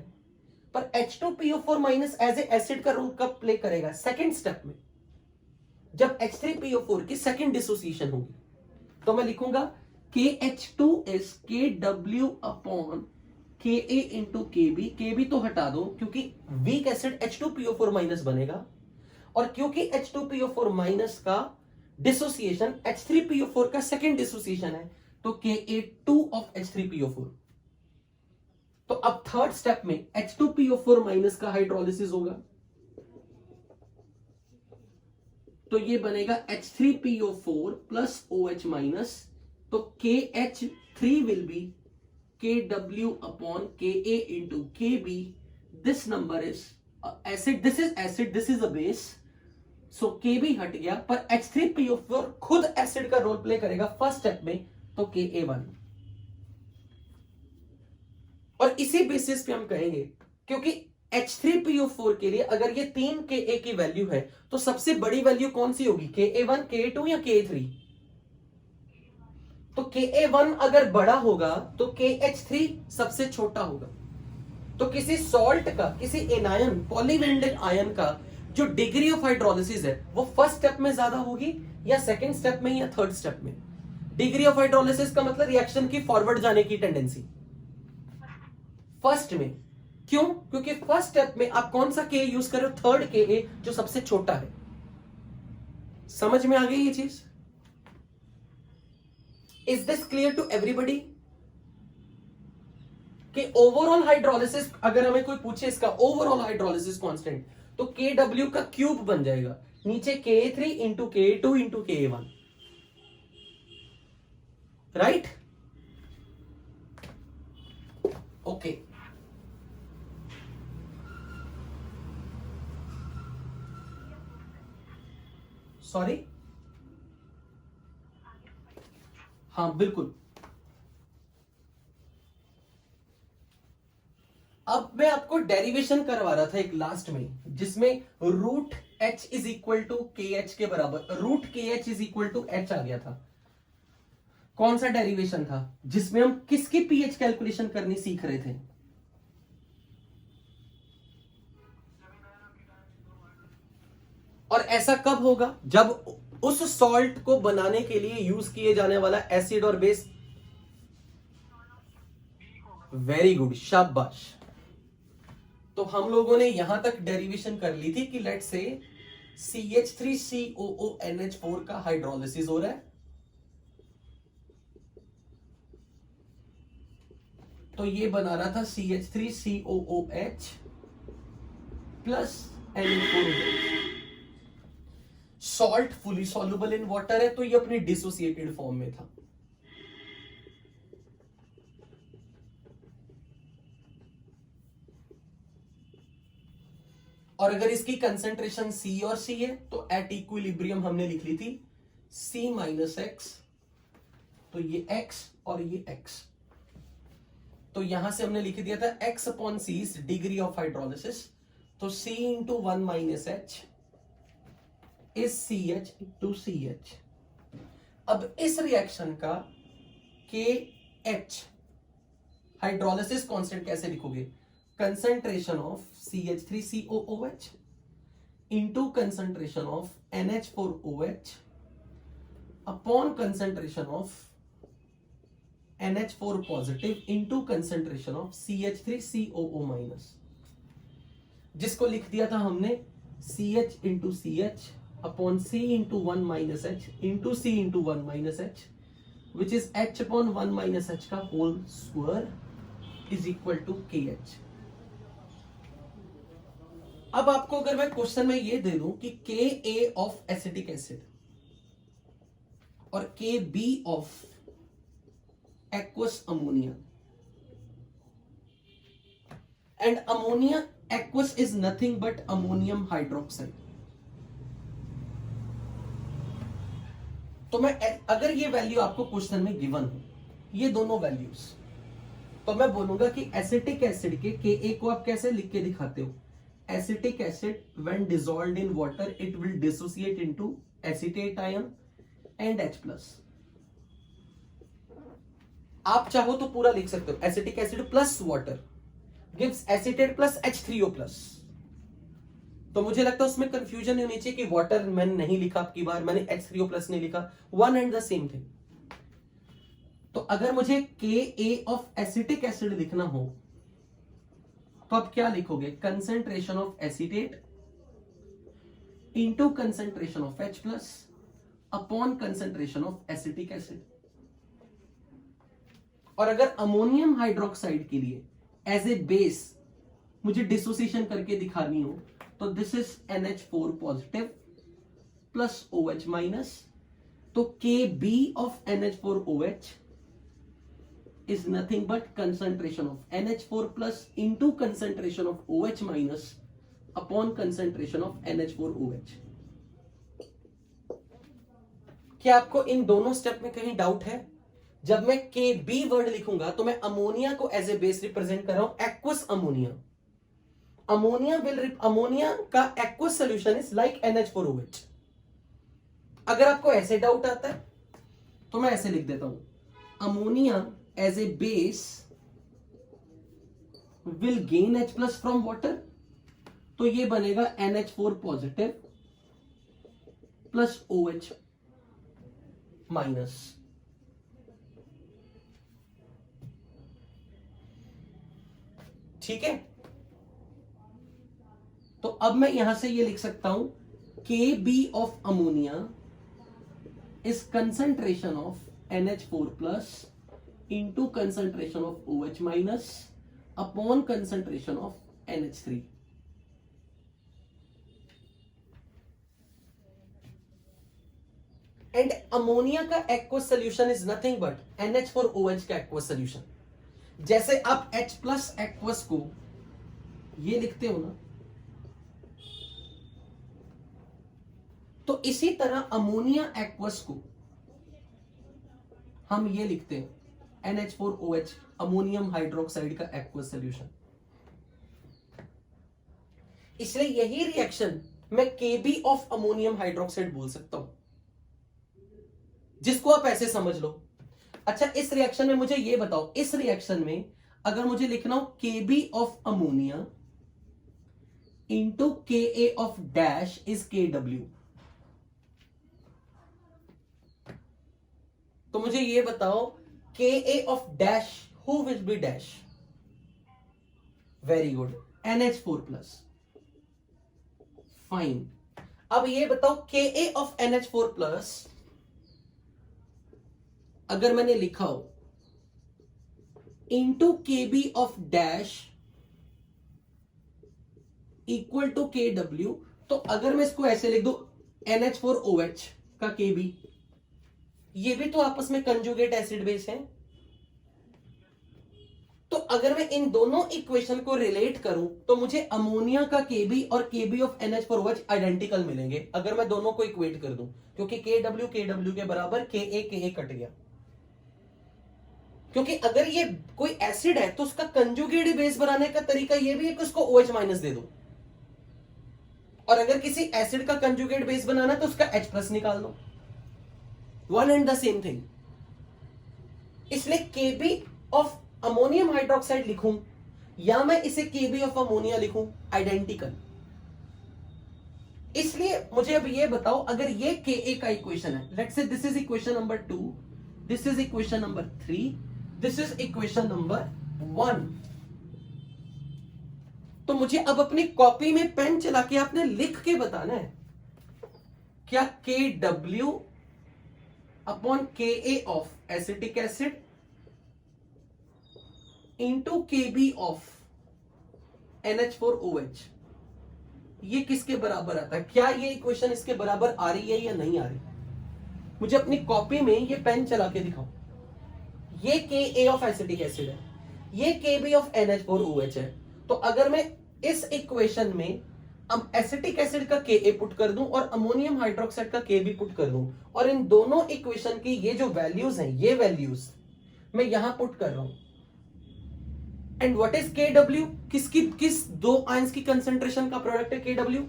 Speaker 1: पर H2PO4 minus as a acid का रोल कब प्ले करेगा, सेकेंड स्टेप में, जब H3PO4 की सेकेंड डिसोसिएशन होगी। तो मैं लिखूंगा KH2 is KW upon KA into KB। KB तो हटा दो, क्योंकि वीक एसिड H2PO4 माइनस बनेगा, और क्योंकि H2PO4 माइनस का डिसोसिएशन H3PO4 का सेकेंड डिसोसिएशन है, तो KA2 ऑफ H3PO4। तो अब थर्ड स्टेप में H2PO4 माइनस का हाइड्रोलिसिस होगा। तो ये बनेगा H3PO4 प्लस OH माइनस, तो KH3 will be KW upon KA into KB. This number is acid, this is acid, this is a base, so KB हट गया, पर H3PO4 खुद एसिड का रोल प्ले करेगा फर्स्ट स्टेप में, तो KA1. और इसी बेसिस पे हम कहेंगे, क्योंकि H3PO4 के लिए अगर ये 3 Ka की वैल्यू है, तो सबसे बड़ी वैल्यू कौन सी होगी, Ka1, Ka2 या Ka3? तो Ka1 अगर बड़ा होगा तो KH3 सबसे छोटा होगा. तो किसी सॉल्ट का, किसी एनायन, पॉलीविंडिल आयन का जो डिग्री ऑफ हाइड्रोलिसिस है वो फर्स्ट स्टेप में ज्यादा होगी या सेकंड स्टेप में या थर्ड स्टेप में? डिग्री ऑफ हाइड्रोलिसिस का मतलब रिएक्शन की फॉरवर्ड जाने की टेंडेंसी. फर्स्ट में. क्यों? क्योंकि फर्स्ट स्टेप में आप कौन सा के यूज कर रहे हो, थर्ड के, जो सबसे छोटा है. समझ में आ गई ये चीज? Is this clear to everybody? कि ओवरऑल हाइड्रोलिसिस, अगर हमें कोई पूछे इसका ओवरऑल हाइड्रोलिसिस कांस्टेंट, तो KW का क्यूब बन जाएगा, नीचे Ka3 into Ka2 into Ka1. Right? Okay. Sorry, हाँ बिल्कुल. अब मैं आपको डेरिवेशन करवा रहा था एक लास्ट में, जिसमें root H is equal to KH के बराबर, root KH is equal to H आ गया था. कौन सा डेरिवेशन था जिसमें हम किसकी pH कैलकुलेशन करनी सीख रहे थे? और ऐसा कब होगा? जब उस सॉल्ट को बनाने के लिए यूज किए जाने वाला एसिड और बेस. वेरी गुड, शाबाश. तो हम लोगों ने यहां तक डेरिवेशन कर ली थी कि लेट्स से CH3COONH4 का हाइड्रोलिसिस हो रहा है, तो ये बना रहा था CH3COOH plus NH4OH. Salt fully soluble in water है, तो ये अपनी डिसोसिएटेड फॉर्म में था. और अगर इसकी कंसेंट्रेशन C और C है, तो एट इक्विलिब्रियम हमने लिख ली थी C माइनस एक्स, तो ये X और ये X. तो यहां से हमने लिख दिया था X upon C degree of hydrolysis, तो C into 1 minus H is CH to CH. अब इस रिएक्शन का KH हाइड्रोलिसिस कांस्टेंट कैसे लिखोगे? Concentration of CH3COOH into concentration of NH4OH upon concentration of NH4 positive into concentration of CH3COO minus, जिसको लिख दिया था हमने CH into CH upon C into 1 minus H into C into 1 minus H, which is H upon 1 minus H का whole square is equal to KH. अब आपको अगर मैं क्वेश्चन में ये दे दूं कि Ka ऑफ एसिटिक एसिड और Kb of aqueous ammonia, and ammonia aqueous is nothing but ammonium hydroxide, तो मैं अगर ये वैल्यू आपको क्वेश्चन में गिवन हो, ये दोनों वैल्यूज, तो मैं बोलूंगा कि एसिटिक एसिड के Ka को आप कैसे लिख के दिखाते हो? Acetic acid when dissolved in water it will dissociate into acetate ion and H plus. आप चाहो तो पूरा लिख सकते हो, acetic acid plus water gives acetate plus H3O plus. तो मुझे लगता है उसमें कंफ्यूजन होनी चाहिए कि वाटर मैंने नहीं लिखा, आपकी बार मैंने H3O प्लस नहीं लिखा, one and the same thing. तो अगर मुझे Ka ऑफ एसिटिक एसिड लिखना हो तो आप क्या लिखोगे? Concentration of acetate into concentration of H plus upon concentration of acetic acid. और अगर अमोनियम हाइड्रोक्साइड के लिए एज ए बेस मुझे डिसोसिएशन करके दिखानी हो, तो this is NH4 positive plus OH minus, तो KB of NH4OH is nothing but concentration of NH4 plus into concentration of OH minus upon concentration of NH4OH. क्या आपको इन दोनों स्टेप में कहीं डाउट है? जब मैं KB वर्ड लिखूंगा तो मैं अमोनिया को एज ए बेस रिप्रेजेंट कर रहा हूं, एक्वस अमोनिया. अमोनिया का aqueous solution is like NH4OH. अगर आपको ऐसे डाउट आता है तो मैं ऐसे लिख देता हूं, ammonia as a base will gain H plus from water, तो ये बनेगा NH4 positive plus OH minus. ठीक है, तो अब मैं यहां से ये लिख सकता हूं KB of ammonia is concentration of NH4 plus into concentration of OH minus upon concentration of NH3. And ammonia का aqueous solution is nothing but NH4OH का aqueous solution. जैसे आप H plus aqueous को ये लिखते हो ना, तो इसी तरह अमोनिया aqueous को हम ये लिखते हैं NH4OH अमोनियम हाइड्रोक्साइड का एक्वस सॉल्यूशन. इसलिए यही रिएक्शन मैं KB ऑफ अमोनियम हाइड्रोक्साइड बोल सकता हूं, जिसको आप ऐसे समझ लो. अच्छा, इस रिएक्शन में मुझे ये बताओ, इस रिएक्शन में अगर मुझे लिखना हो KB of ammonia into KA of dash is KW, तो मुझे ये बताओ KA of dash, who will be dash? Very good, NH4 plus. Fine. अब ये बताओ KA of NH4 plus अगर मैंने लिखा हो into KB of dash equal to KW, तो अगर मैं इसको ऐसे लिख दूं NH4OH का KB, ये भी तो आपस में कंजुगेट एसिड बेस है. तो अगर मैं इन दोनों इक्वेशन को रिलेट करूं तो मुझे अमोनिया का KB और KB ऑफ NH4OH आइडेंटिकल मिलेंगे अगर मैं दोनों को इक्वेट कर दूं, क्योंकि KW के बराबर KA कट गया. क्योंकि अगर ये कोई एसिड है तो उसका कंजुगेट बेस बनाने का तरीका ये भी है कि उसको OH माइनस दे दो, और अगर किसी एसिड का कंजुगेट बेस बनाना है तो उसका H प्लस निकाल दो. One and the same thing. इसलिए KB ऑफ अमोनियम हाइड्रोक्साइड लिखूं या मैं इसे KB ऑफ अमोनिया लिखूं, आइडेंटिकल. इसलिए मुझे अब ये बताओ, अगर ये Ka का इक्वेशन है, let's say this is equation number 2, this is equation number 3, this is equation number 1, तो मुझे अब अपनी कॉपी में पेन चला के आपने लिख के बताना है क्या KW upon KA of acetic acid into KB of NH4OH ये किसके बराबर आता है? क्या ये इक्वेशन इसके बराबर आ रही है या नहीं आ रही? मुझे अपनी कॉपी में ये पेन चला के दिखाओ. ये KA ऑफ एसिटिक एसिड है, ये KB ऑफ NH4OH है. तो अगर मैं इस इक्वेशन में अब एसिटिक एसिड का Ka पुट कर दूं और अमोनियम हाइड्रोक्साइड का Kb पुट कर दूं, और इन दोनों इक्वेशन की ये जो वैल्यूज हैं, ये वैल्यूज मैं यहां पुट कर रहा हूं. And what is KW? किस दो आयंस की कंसेंट्रेशन का प्रोडक्ट है KW?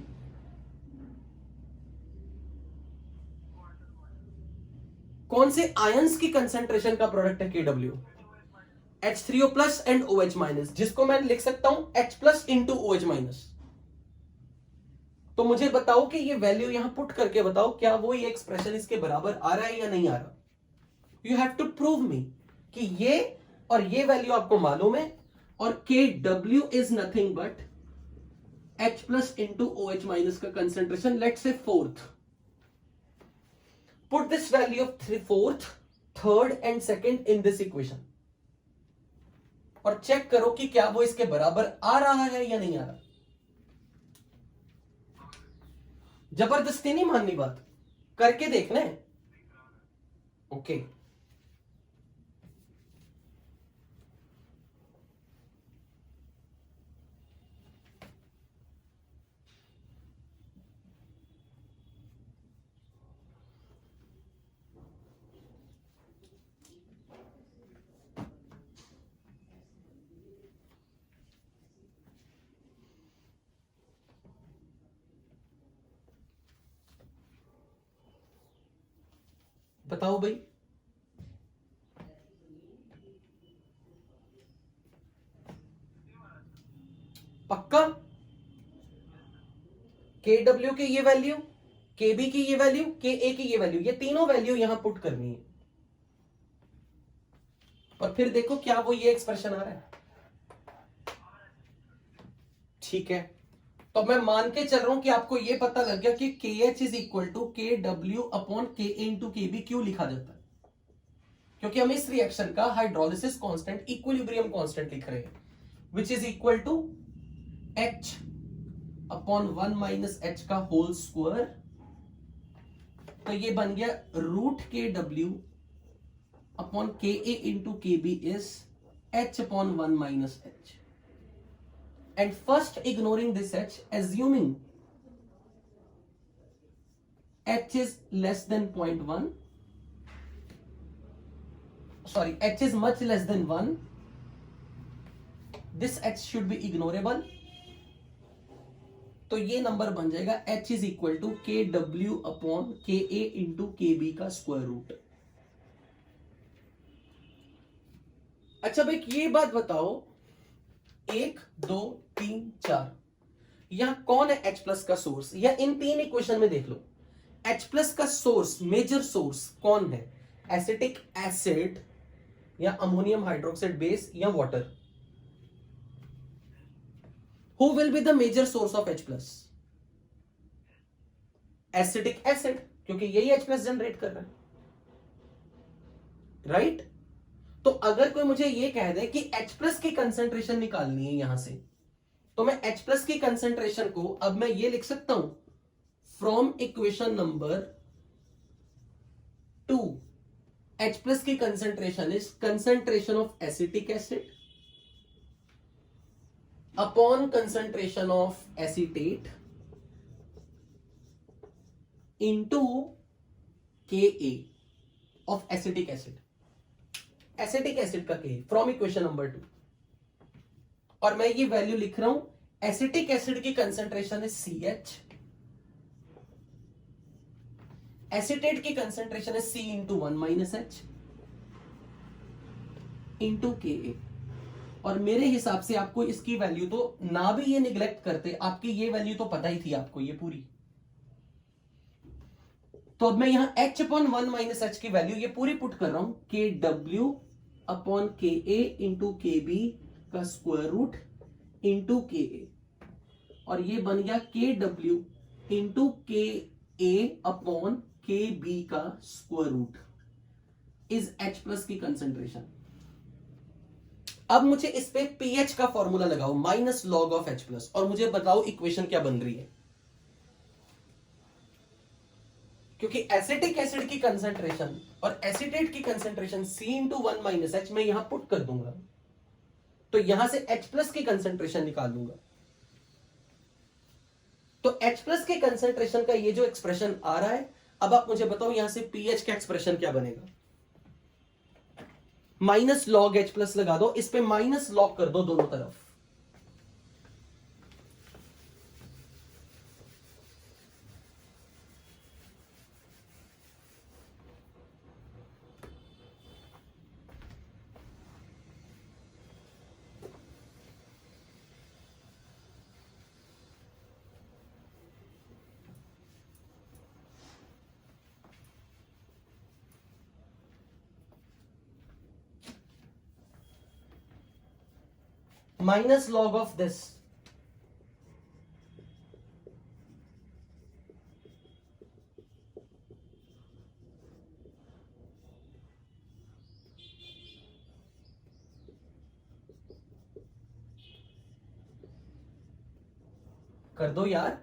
Speaker 1: कौन से आयंस की कंसेंट्रेशन का प्रोडक्ट है KW? H3O plus and OH minus, जिसको मैं लिख सकता हूं H plus into OH minus. तो मुझे बताओ कि ये वैल्यू यहां पुट करके बताओ क्या वो ये एक्सप्रेशन इसके बराबर आ रहा है या नहीं आ रहा. You have to prove me कि ये और ये वैल्यू आपको मालूम है, और KW is nothing but H plus into OH minus का concentration, let's say fourth. Put this value of fourth, third and second in this equation और चेक करो कि क्या वो इसके बराबर आ रहा है या नहीं आ रहा. जबरदस्ती नहीं माननी बात. करके देखना है। ओके बताओ भाई, पक्का? के डब्ल्यू की ये वैल्यू, के बी की ये वैल्यू, के ए की ये वैल्यू, ये तीनों वैल्यू यहां पुट करनी है और फिर देखो क्या वो ये एक्सप्रेशन आ रहा है। ठीक है, तो मैं मान के चल रहा हूं कि आपको ये पता लग गया कि के एच इज इक्वल टू के W upon K A into K B क्यों लिखा जाता है, क्योंकि हम इस रिएक्शन का हाइड्रोलिसिस कांस्टेंट इक्विलिब्रियम कांस्टेंट लिख रहे हैं, which is equal to H upon 1 minus H का होल स्क्वायर। तो ये बन गया root K W upon K A into K B is H upon 1 minus H. And first ignoring this h, assuming h is less than 0.1, sorry, h is much less than 1, this h should be ignorable. तो ये number बन जाएगा h is equal to के W upon K A into K B का square root. अच्छा भाई ये बात बताओ, 1 2 3 4 यहां कौन है H प्लस का सोर्स, या इन तीन इक्वेशन में देख लो H प्लस का सोर्स, मेजर सोर्स कौन है, एसिटिक एसिड या अमोनियम हाइड्रोक्साइड बेस या water? Who will be the major source of H plus? Acetic acid, क्योंकि यही H प्लस जनरेट कर रहा है, राइट? तो अगर कोई मुझे ये कह दे कि H प्लस की कंसेंट्रेशन निकालनी है यहां से, तो मैं H प्लस की कंसेंट्रेशन को अब मैं ये लिख सकता हूं from equation number 2, H plus की concentration is concentration of acetic acid upon concentration of acetate into K a of acetic acid, acetic acid का के फ्रॉम इक्वेशन नंबर 2। और मैं ये वैल्यू लिख रहा हूं, एसिटिक एसिड की कंसेंट्रेशन है CH, एसिटेट की कंसेंट्रेशन है C into 1 minus H into K ए। और मेरे हिसाब से आपको इसकी वैल्यू तो ना भी ये निग्लेक्ट करते, आपकी ये वैल्यू तो पता ही थी आपको ये पूरी। तो अब मैं यहां H अपॉन 1 माइनस एच की वैल्यू ये पूरी पुट कर रहा हूं, के W upon K A into K B का स्क्वायर रूट इंटू के ए, और ये बन गया के डब्ल्यू इंटू के ए अपॉन के बी का square root is H plus की कंसेंट्रेशन। अब मुझे इस पे पीएच का फॉर्मूला लगाओ, minus log of H plus, और मुझे बताओ इक्वेशन क्या बन रही है, क्योंकि एसिटिक एसिड की कंसेंट्रेशन और एसिटेट की concentration C into 1 minus H मैं यहां पुट कर दूंगा, तो यहां से H प्लस की कंसेंट्रेशन निकाल दूंगा। तो H प्लस के कंसेंट्रेशन का ये जो एक्सप्रेशन आ रहा है, अब आप मुझे बताओ यहां से पीएच का एक्सप्रेशन क्या बनेगा। माइनस लॉग H प्लस लगा दो, इस पे माइनस लॉग कर दो दोनों तरफ, माइनस लॉग ऑफ दिस, कर दो यार,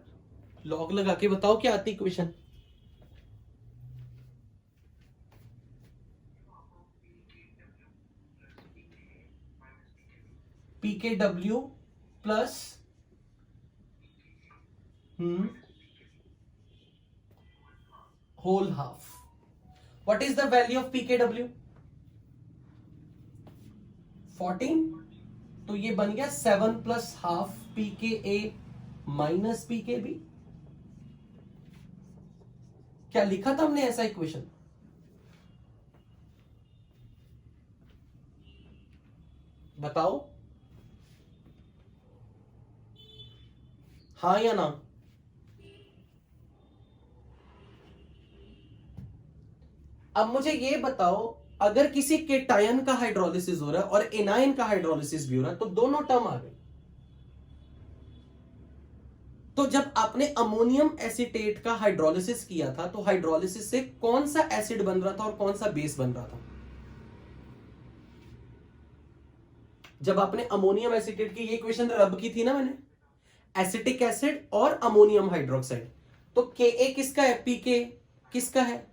Speaker 1: लॉग लगा के बताओ क्या आती equation. pKw plus whole half. What is the value of pKw? 14. तो ये बन गया 7 plus half pKa minus pKb. क्या लिखा था हमने ऐसा इक्वेशन? बताओ, हाँ या ना? अब मुझे ये बताओ, अगर किसी केटायन का हाइड्रोलिसिस हो रहा है और एनायन का हाइड्रोलिसिस भी हो रहा है तो दोनों टर्म आ गए. तो जब आपने अमोनियम एसीटेट का हाइड्रोलिसिस किया था तो हाइड्रोलिसिस से कौन सा एसिड बन रहा था और कौन सा बेस बन रहा था? जब आपने अमोनियम एसीटेट की ये इक्वेशन रब की थी ना मैंने, एसिटिक एसिड और अमोनियम हाइड्रोक्साइड, तो Ka किसका है, Pk किसका है?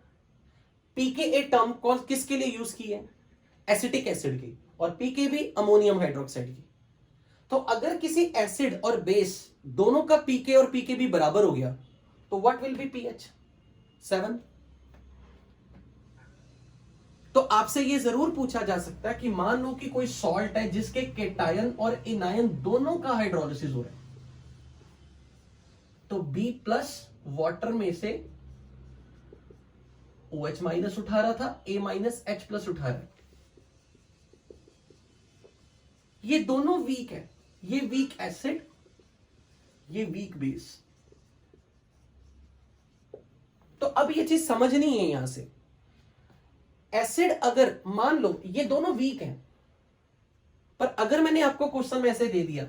Speaker 1: Pka टर्म कौन किसके लिए यूज की है? एसिटिक एसिड की, और Pk भी अमोनियम हाइड्रोक्साइड की. तो अगर किसी एसिड और बेस दोनों का Pk और Pkb बराबर हो गया तो व्हाट विल बी pH? 7. तो आपसे यह जरूर पूछा जा सकता है कि मान लो कि कोई सॉल्ट है जिसके केटायन और एनायन दोनों का हाइड्रोलिसिस हो रहा है, तो B प्लस वाटर में से OH माइनस उठा रहा था, A माइनस H प्लस उठा रहा है. ये दोनों वीक है, ये वीक एसिड, ये वीक बेस. तो अब ये चीज समझनी है यहां से. एसिड अगर मान लो ये दोनों वीक हैं, पर अगर मैंने आपको क्वेश्चन में ऐसे दे दिया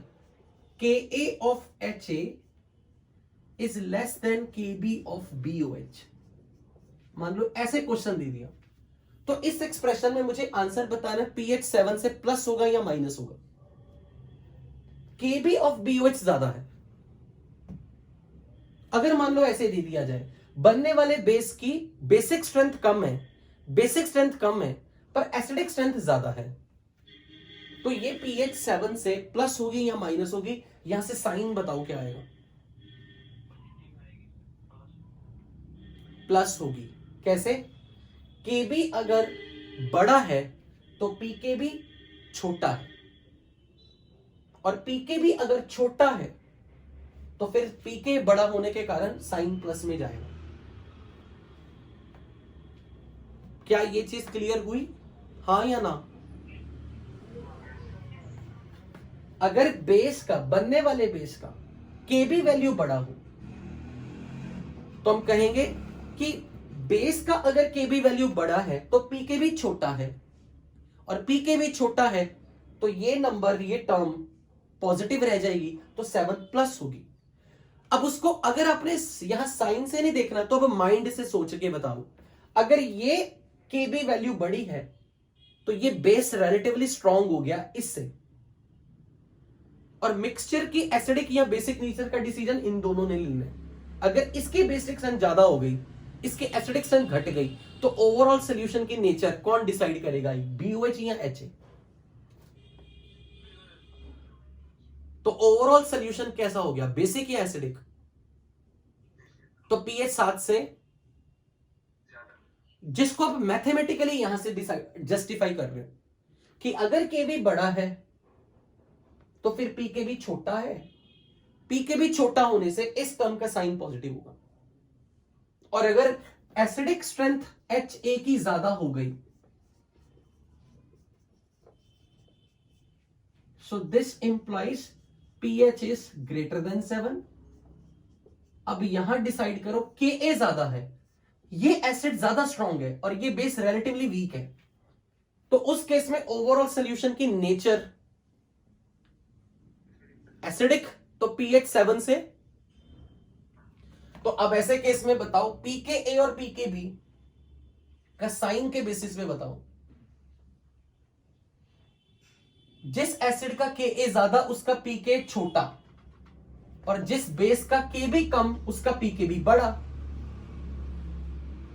Speaker 1: Ka of Ha is less than Kb of BOH, मान लो ऐसे क्वेश्चन दे दिया, तो इस एक्सप्रेशन में मुझे आंसर बताना pH 7 से प्लस होगा या माइनस होगा. Kb ऑफ BOH ज्यादा है. अगर मान लो ऐसे दे दिया जाए, बनने वाले बेस की बेसिक स्ट्रेंथ कम है, बेसिक स्ट्रेंथ कम है पर एसिडिक स्ट्रेंथ ज्यादा है, तो ये pH 7 से प्लस होगी या माइनस होगी? यहां से साइन बताओ क्या आएगा? प्लस होगी. कैसे? Kb अगर बड़ा है तो Pkb छोटा है, और Pkb अगर छोटा है तो फिर Pk बड़ा होने के कारण साइन प्लस में जाएगा. क्या ये चीज क्लियर हुई, हाँ या ना? अगर बेस का, बनने वाले बेस का Kb वैल्यू बड़ा हो तो हम कहेंगे कि बेस का अगर Kb वैल्यू बड़ा है तो Pkb छोटा है, और Pkb छोटा है तो ये नंबर, ये टर्म पॉजिटिव रह जाएगी, तो 7 प्लस होगी. अब उसको अगर आपने यहां साइन से नहीं देखना तो अब माइंड से सोच के बताओ, अगर ये Kb वैल्यू बड़ी है तो ये बेस रिलेटिवली स्ट्रांग हो गया इससे, और मिक्सचर की एसिडिक या बेसिक नेचर का डिसीजन इन दोनों ने लेना है. अगर इसकी बेसिक स्ट्रेंथ ज्यादा हो गई, इसकी एसिडिक स्ट्रेंथ घट गई, तो ओवरऑल सॉल्यूशन की नेचर कौन डिसाइड करेगा, BOH या HA? तो ओवरऑल सॉल्यूशन कैसा हो गया, बेसिक या एसिडिक? तो pH 7 से, जिसको आप मैथमेटिकली यहां से जस्टिफाई कर रहे हो कि अगर Kb बड़ा है तो फिर Pkb छोटा है, Pkb छोटा होने से इस टर्म का साइन पॉजिटिव होगा. और अगर एसिडिक स्ट्रेंथ Ha की ज्यादा हो गई, so this implies pH is greater than 7. अब यहां डिसाइड करो Ka ज्यादा है, ये एसिड ज्यादा स्ट्रांग है और ये बेस रिलेटिवली वीक है, तो उस केस में ओवरऑल सॉल्यूशन की नेचर एसिडिक, तो pH 7 से. तो अब ऐसे केस में बताओ Pka और Pkb का साइन के बेसिस पे बताओ. जिस एसिड का Ka ज्यादा उसका Pk छोटा, और जिस बेस का Kb कम उसका Pkb बड़ा,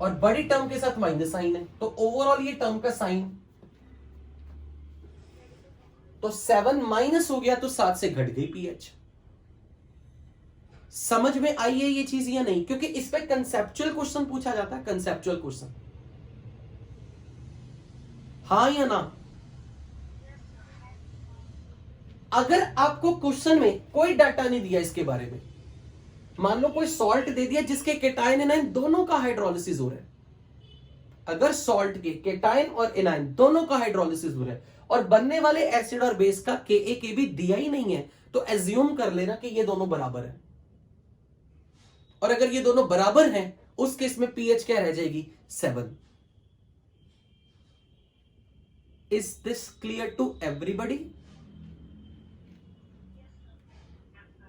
Speaker 1: और बड़ी टर्म के साथ माइनस साइन है, तो ओवरऑल ये टर्म का साइन तो 7 माइनस हो गया तो 7 से घट गई पीएच। समझ में आई है ये चीज या नहीं? क्योंकि इस पे कंसेप्चुअल क्वेश्चन पूछा जाता है, कंसेप्चुअल क्वेश्चन, हाँ या ना? अगर आपको क्वेश्चन में कोई डाटा नहीं दिया इसके बारे में, मान लो कोई सॉल्ट दे दिया जिसके केटाइन एनाइन दोनों का हाइड्रोलिसिस हो रहा है, अगर सॉल्ट के केटाइन और एनाइन दोनों का हाइड्रोलिसिस हो रहा है और बनने वाले एसिड और बेस का के भी दिया ही नहीं है, तो एज्यूम कर लेना कि ये दोनों बराबर है। और अगर ये दोनों बराबर हैं, उस केस में पीएच क्या रह जाएगी? 7। Is this clear to everybody?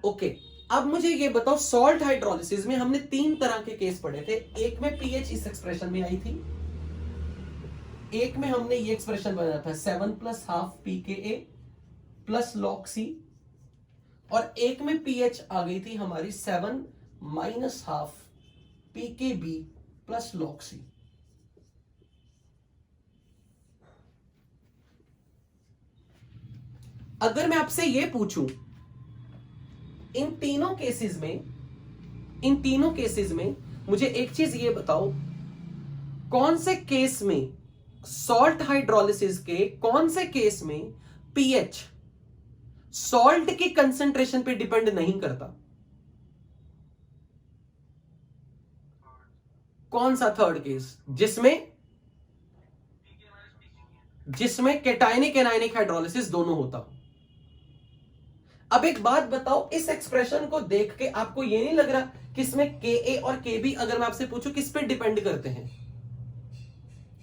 Speaker 1: Okay, अब मुझे ये बताओ, सॉल्ट हाइड्रोलिसिस में हमने 3 तरह के केस पढ़े थे। एक में पीएच इस एक्सप्रेशन में आई थी, एक में हमने ये एक्सप्रेशन बनाया था 7 + half pKa plus log C, और एक में पीएच आ गई थी हमारी 7 - half pKb plus log C। अगर मैं आपसे ये पूछूं, इन तीनों केसेस में मुझे एक चीज ये बताओ, कौन से केस में सॉल्ट हाइड्रोलिसिस के कौन से केस में पीएच सॉल्ट की कंसंट्रेशन पे डिपेंड नहीं करता? कौन सा थर्ड केस? जिसमें केटाइनिक एनायनिक हाइड्रोलिसिस दोनों होता। अब एक बात बताओ, इस एक्सप्रेशन को देख के आपको ये नहीं लग रहा कि इसमें Ka और Kb, अगर मैं आपसे पूछूं किस पे डिपेंड करते हैं?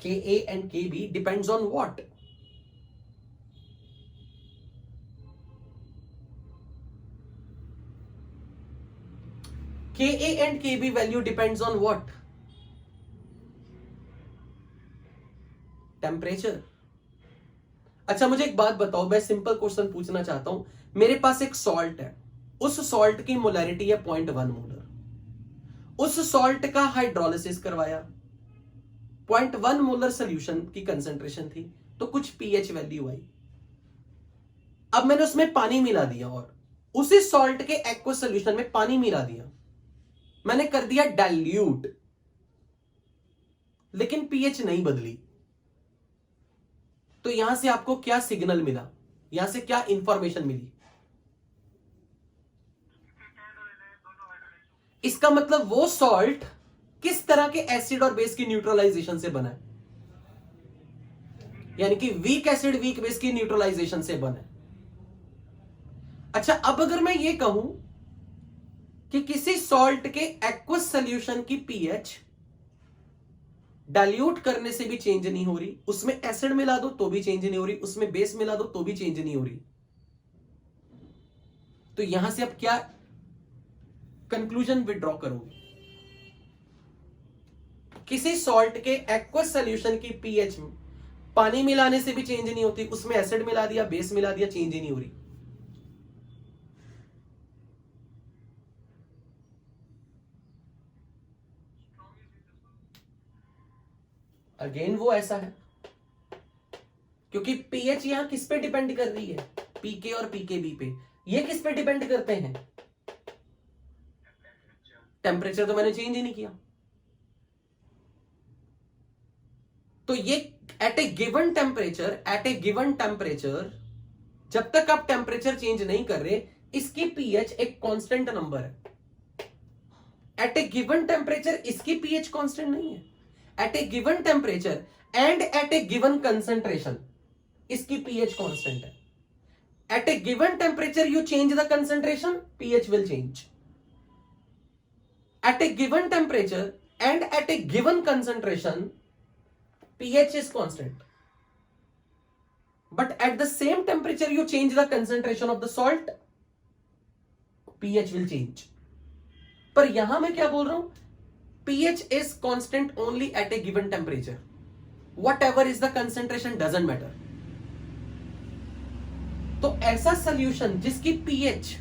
Speaker 1: Ka and Kb depends on what? Ka and Kb value depends on what? Temperature. अच्छा मुझे एक बात बताओ, मैं सिंपल क्वेश्चन पूछना चाहता हूं। मेरे पास एक सॉल्ट है, उस सॉल्ट की मोलैरिटी है 0.1 मोलर, उस सॉल्ट का हाइड्रोलिसिस करवाया, 0.1 मोलर सोल्यूशन की कंसंट्रेशन थी, तो कुछ पीएच वैल्यू आई। अब मैंने उसमें पानी मिला दिया और उसी सॉल्ट के एक्वस सोल्यूशन में पानी मिला दिया, मैंने कर दिया डाइल्यूट, लेकिन पीएच नहीं बदली। तो यहां से आपको क्या सिग्नल मिला, यहां से क्या इंफॉर्मेशन मिली? इसका मतलब वो सॉल्ट किस तरह के एसिड और बेस की न्यूट्रलाइजेशन से बना है, यानी कि वीक एसिड वीक बेस की न्यूट्रलाइजेशन से बना है। अच्छा, अब अगर मैं ये कहूं कि किसी सॉल्ट के एक्वस सॉल्यूशन की पीएच डाइल्यूट करने से भी चेंज नहीं हो रही, उसमें एसिड मिला दो तो भी चेंज नहीं हो रही, उसमें बेस मिला दो तो भी चेंज नहीं हो रही, तो यहां से आप क्या कंक्लूजन विड्रॉ करोगे? किसी सॉल्ट के एक्वस सॉल्यूशन की पीएच में पानी मिलाने से भी चेंज नहीं होती, उसमें एसिड मिला दिया, बेस मिला दिया, चेंज ही नहीं हो रही। अगेन वो ऐसा है क्योंकि पीएच यहां किस पे डिपेंड कर रही है? पीके और पीकेबी पे। ये किस पे डिपेंड करते हैं? टेम्परेचर तो मैंने चेंज ही नहीं किया। तो ये एट ए गिवन टेम्परेचर जब तक आप टेम्परेचर चेंज नहीं कर रहे, इसकी पीएच एक कांस्टेंट नंबर है। एट ए गिवन टेम्परेचर इसकी पीएच कांस्टेंट नहीं है। At a given temperature and at a given concentration इसकी पीएच कांस्टेंट है। At a given temperature you change the concentration, pH will change. At a given temperature and at a given concentration pH is constant, but at the same temperature you change the concentration of the salt, pH will change. पर यहां मैं क्या बोल रहा हूं? pH is constant only at a given temperature. Whatever is the concentration doesn't matter. तो ऐसा solution जिसकी pH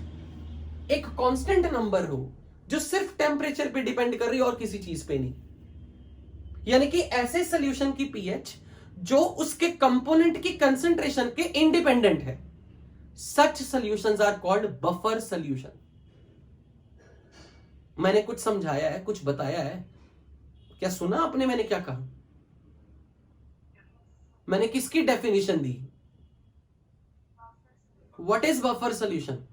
Speaker 1: एक कांस्टेंट नंबर हो, जो सिर्फ टेम्परेचर पे डिपेंड कर रही है और किसी चीज पे नहीं, यानी कि ऐसे सॉल्यूशन की पीएच जो उसके कंपोनेंट की कंसंट्रेशन के इंडिपेंडेंट है, such solutions are called buffer solution. मैंने कुछ समझाया है, कुछ बताया है, क्या सुना आपने मैंने क्या कहा? मैंने किसकी definition the? What is buffer solution?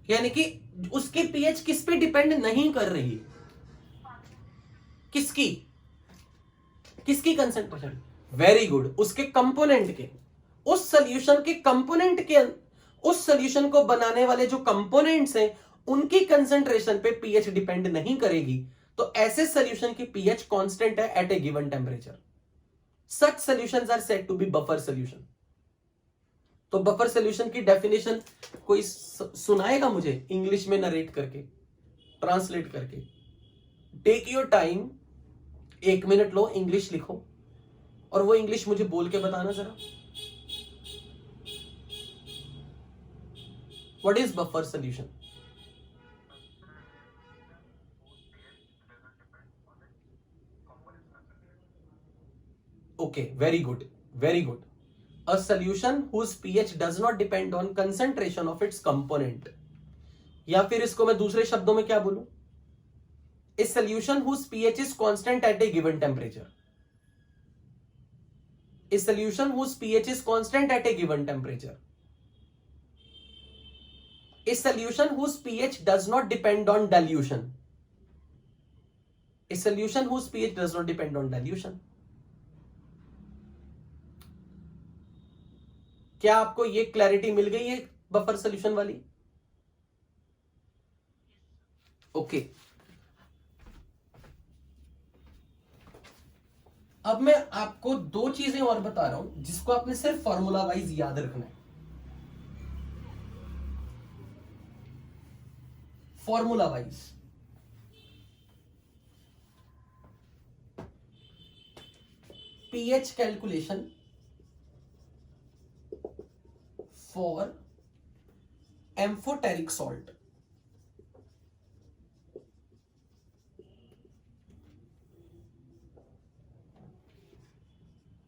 Speaker 1: यानी कि उसकी पीएच किस पे डिपेंड नहीं कर रही? किसकी? किसकी कंसेंट्रेशन? वेरी गुड, उसके कंपोनेंट के। उस सॉल्यूशन के कंपोनेंट के, उस सॉल्यूशन को बनाने वाले जो कंपोनेंट्स हैं उनकी कंसेंट्रेशन पे पीएच डिपेंड नहीं करेगी। तो ऐसे सॉल्यूशन की पीएच कांस्टेंट है at a given temperature. Such solutions are said to be buffer solution. तो बफर सॉल्यूशन की डेफिनेशन कोई सुनाएगा मुझे इंग्लिश में नरेट करके, ट्रांसलेट करके? टेक योर टाइम, 1 मिनट लो, इंग्लिश लिखो और वो इंग्लिश मुझे बोल के बताना जरा। What is buffer solution? Okay, very good, very good. A solution whose pH does not depend on concentration of its component, या फिर इसको मैं दूसरे शब्दों में क्या बोलूं? A solution whose pH is constant at a given temperature. A solution whose pH is constant at a given temperature. A solution whose pH does not depend on dilution. A solution whose pH does not depend on dilution. क्या आपको ये clarity मिल गई है buffer solution वाली? Okay, अब मैं आपको 2 चीजें और बता रहा हूं जिसको आपने सिर्फ फॉर्मूला वाइज याद रखना है। Formula wise pH calculation for amphoteric salt.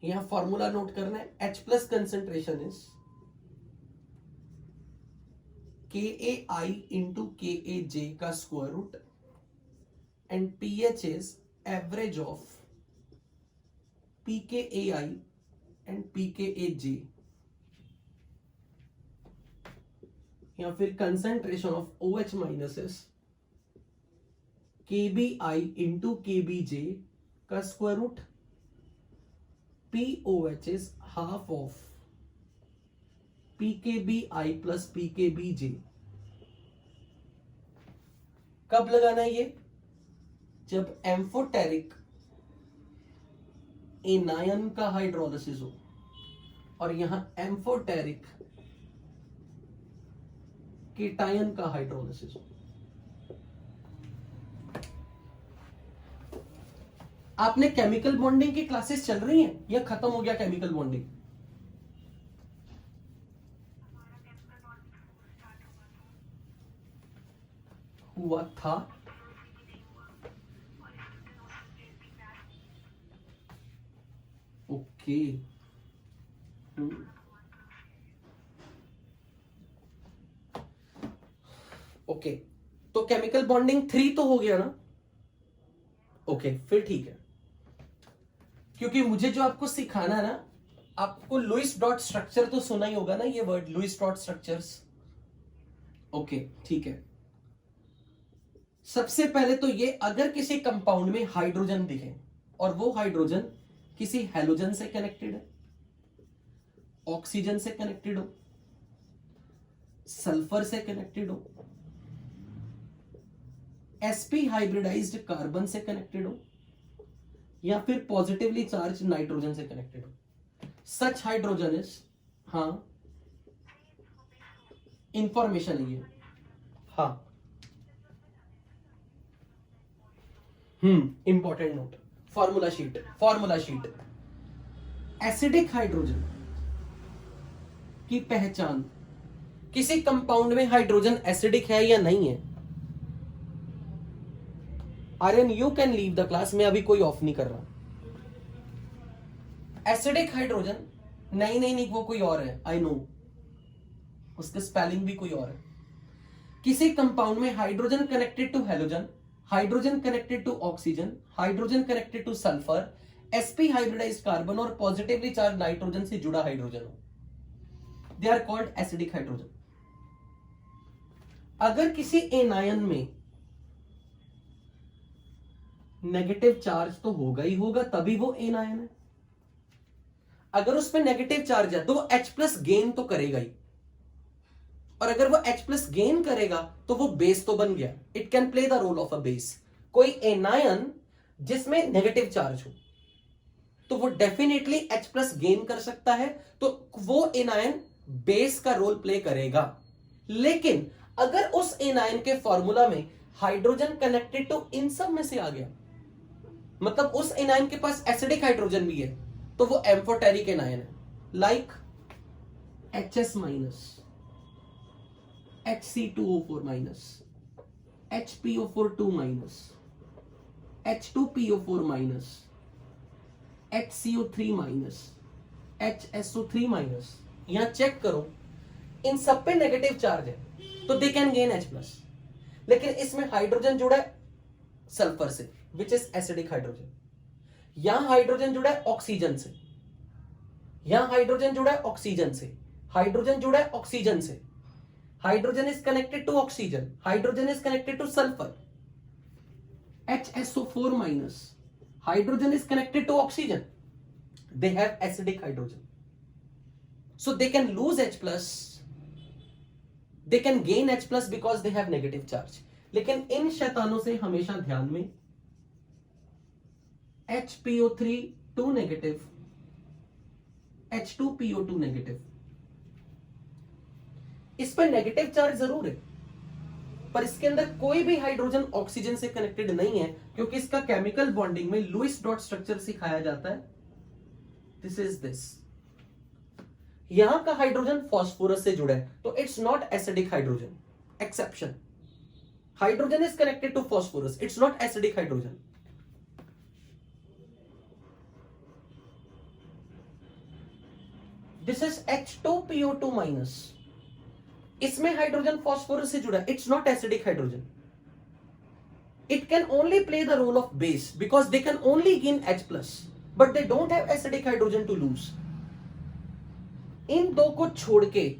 Speaker 1: यहां फॉर्मूला नोट करना है। H plus concentration is KAI into KAJ का square root and pH is average of pKai and pKaj, या फिर concentration of OH minus is KBI into KBJ का square root, POH is half of PKBI plus PKBJ। कब लगाना है ये? जब amphoteric anion का हाइड्रोलिसिस हो और यहां एम्फोटेरिक कीटायन का हाइड्रोलिसिस हो। आपने केमिकल बॉन्डिंग की क्लासेस चल रही हैं या खत्म हो गया केमिकल बॉन्डिंग? हुआ था। ओके, ओके, तो केमिकल बॉन्डिंग 3 तो हो गया ना? ओके, फिर ठीक है, क्योंकि मुझे जो आपको सिखाना है ना, आपको लुईस डॉट स्ट्रक्चर तो सुना ही होगा ना, ये word Lewis dot structures. Okay, ठीक है। सबसे पहले तो ये, अगर किसी कंपाउंड में हाइड्रोजन दिखे और वो हाइड्रोजन किसी हैलोजन से कनेक्टेड है, ऑक्सीजन से कनेक्टेड हो, सल्फर से कनेक्टेड हो, sp हाइब्रिडाइज्ड कार्बन से कनेक्टेड हो, या फिर पॉजिटिवली चार्ज नाइट्रोजन से कनेक्टेड हो, सच हाइड्रोजन इज, हाँ इंफॉर्मेशन है ये, हाँ important note, formula sheet. Acidic hydrogen की पहचान, किसी कंपाउंड में हाइड्रोजन एसिडिक है या नहीं है, Aryan you can leave the class, मैं अभी कोई ऑफ नहीं कर रहा। एसिडिक हाइड्रोजन, नहीं नहीं नहीं, वो कोई और है, आई नो, उसका स्पेलिंग भी कोई और है। किसी कंपाउंड में hydrogen connected to halogen, hydrogen connected to oxygen, hydrogen connected to sulphur, sp hybridised carbon और पॉजिटिवली चार्ज नाइट्रोजन से जुड़ा हाइड्रोजन हो, they are called acidic hydrogen. अगर किसी एनायन में नेगेटिव चार्ज तो होगा ही होगा, तभी वो एनायन है। अगर उस पर नेगेटिव चार्ज है तो वो H+ गेन तो करेगा ही, और अगर वो H+ गेन करेगा तो वो बेस तो बन गया, it can play the role of a base. कोई एनायन जिसमें नेगेटिव चार्ज हो तो वो डेफिनेटली H+ गेन कर सकता है, तो वो एनायन बेस का रोल प्ले करेगा। लेकिन अगर उस एनायन के फॉर्मूला में हाइड्रोजन कनेक्टेड टू इन सब में से आ गया, मतलब उस एनायन के पास एसिडिक हाइड्रोजन भी है, तो वो एम्फोटेरिक एनायन है, like HS-, Hc2O4-, HPO4 2-, H2PO4-, HCO3-, HSO3-। यहां चेक करो, इन सब पे नेगेटिव चार्ज है तो दे कैन गेन H+, लेकिन इसमें हाइड्रोजन जुड़ा है सल्फर से, विच इज एसिडिक हाइड्रोजन। यहां हाइड्रोजन जुड़ा है ऑक्सीजन से, यहां हाइड्रोजन जुड़ा है ऑक्सीजन से, हाइड्रोजन जुड़ा है ऑक्सीजन से, hydrogen is connected to oxygen, hydrogen is connected to sulphur, HSO4-, hydrogen is connected to oxygen, they have acidic hydrogen, so they can lose H+, they can gain H+ because they have negative charge। लेकिन इन शैतानों से हमेशा ध्यान में HPO3 2-, H2PO2-। इस पर negative charge जरूर है, पर इसके अंदर कोई भी हाइड्रोजन ऑक्सीजन से कनेक्टेड नहीं है, क्योंकि इसका केमिकल बॉन्डिंग में लुईस डॉट स्ट्रक्चर सिखाया जाता है, दिस इज दिस। यहां का हाइड्रोजन फास्फोरस से जुड़ा है, तो it's not acidic hydrogen, exception. Hydrogen is connected to phosphorus, it's not acidic hydrogen. This is H2PO2-, इसमें हाइड्रोजन फास्फोरस से जुड़ा है, it's not acidic hydrogen. It can only play the role of base because they can only gain H+, but they don't have acidic hydrogen to lose. इन दो को छोड़ के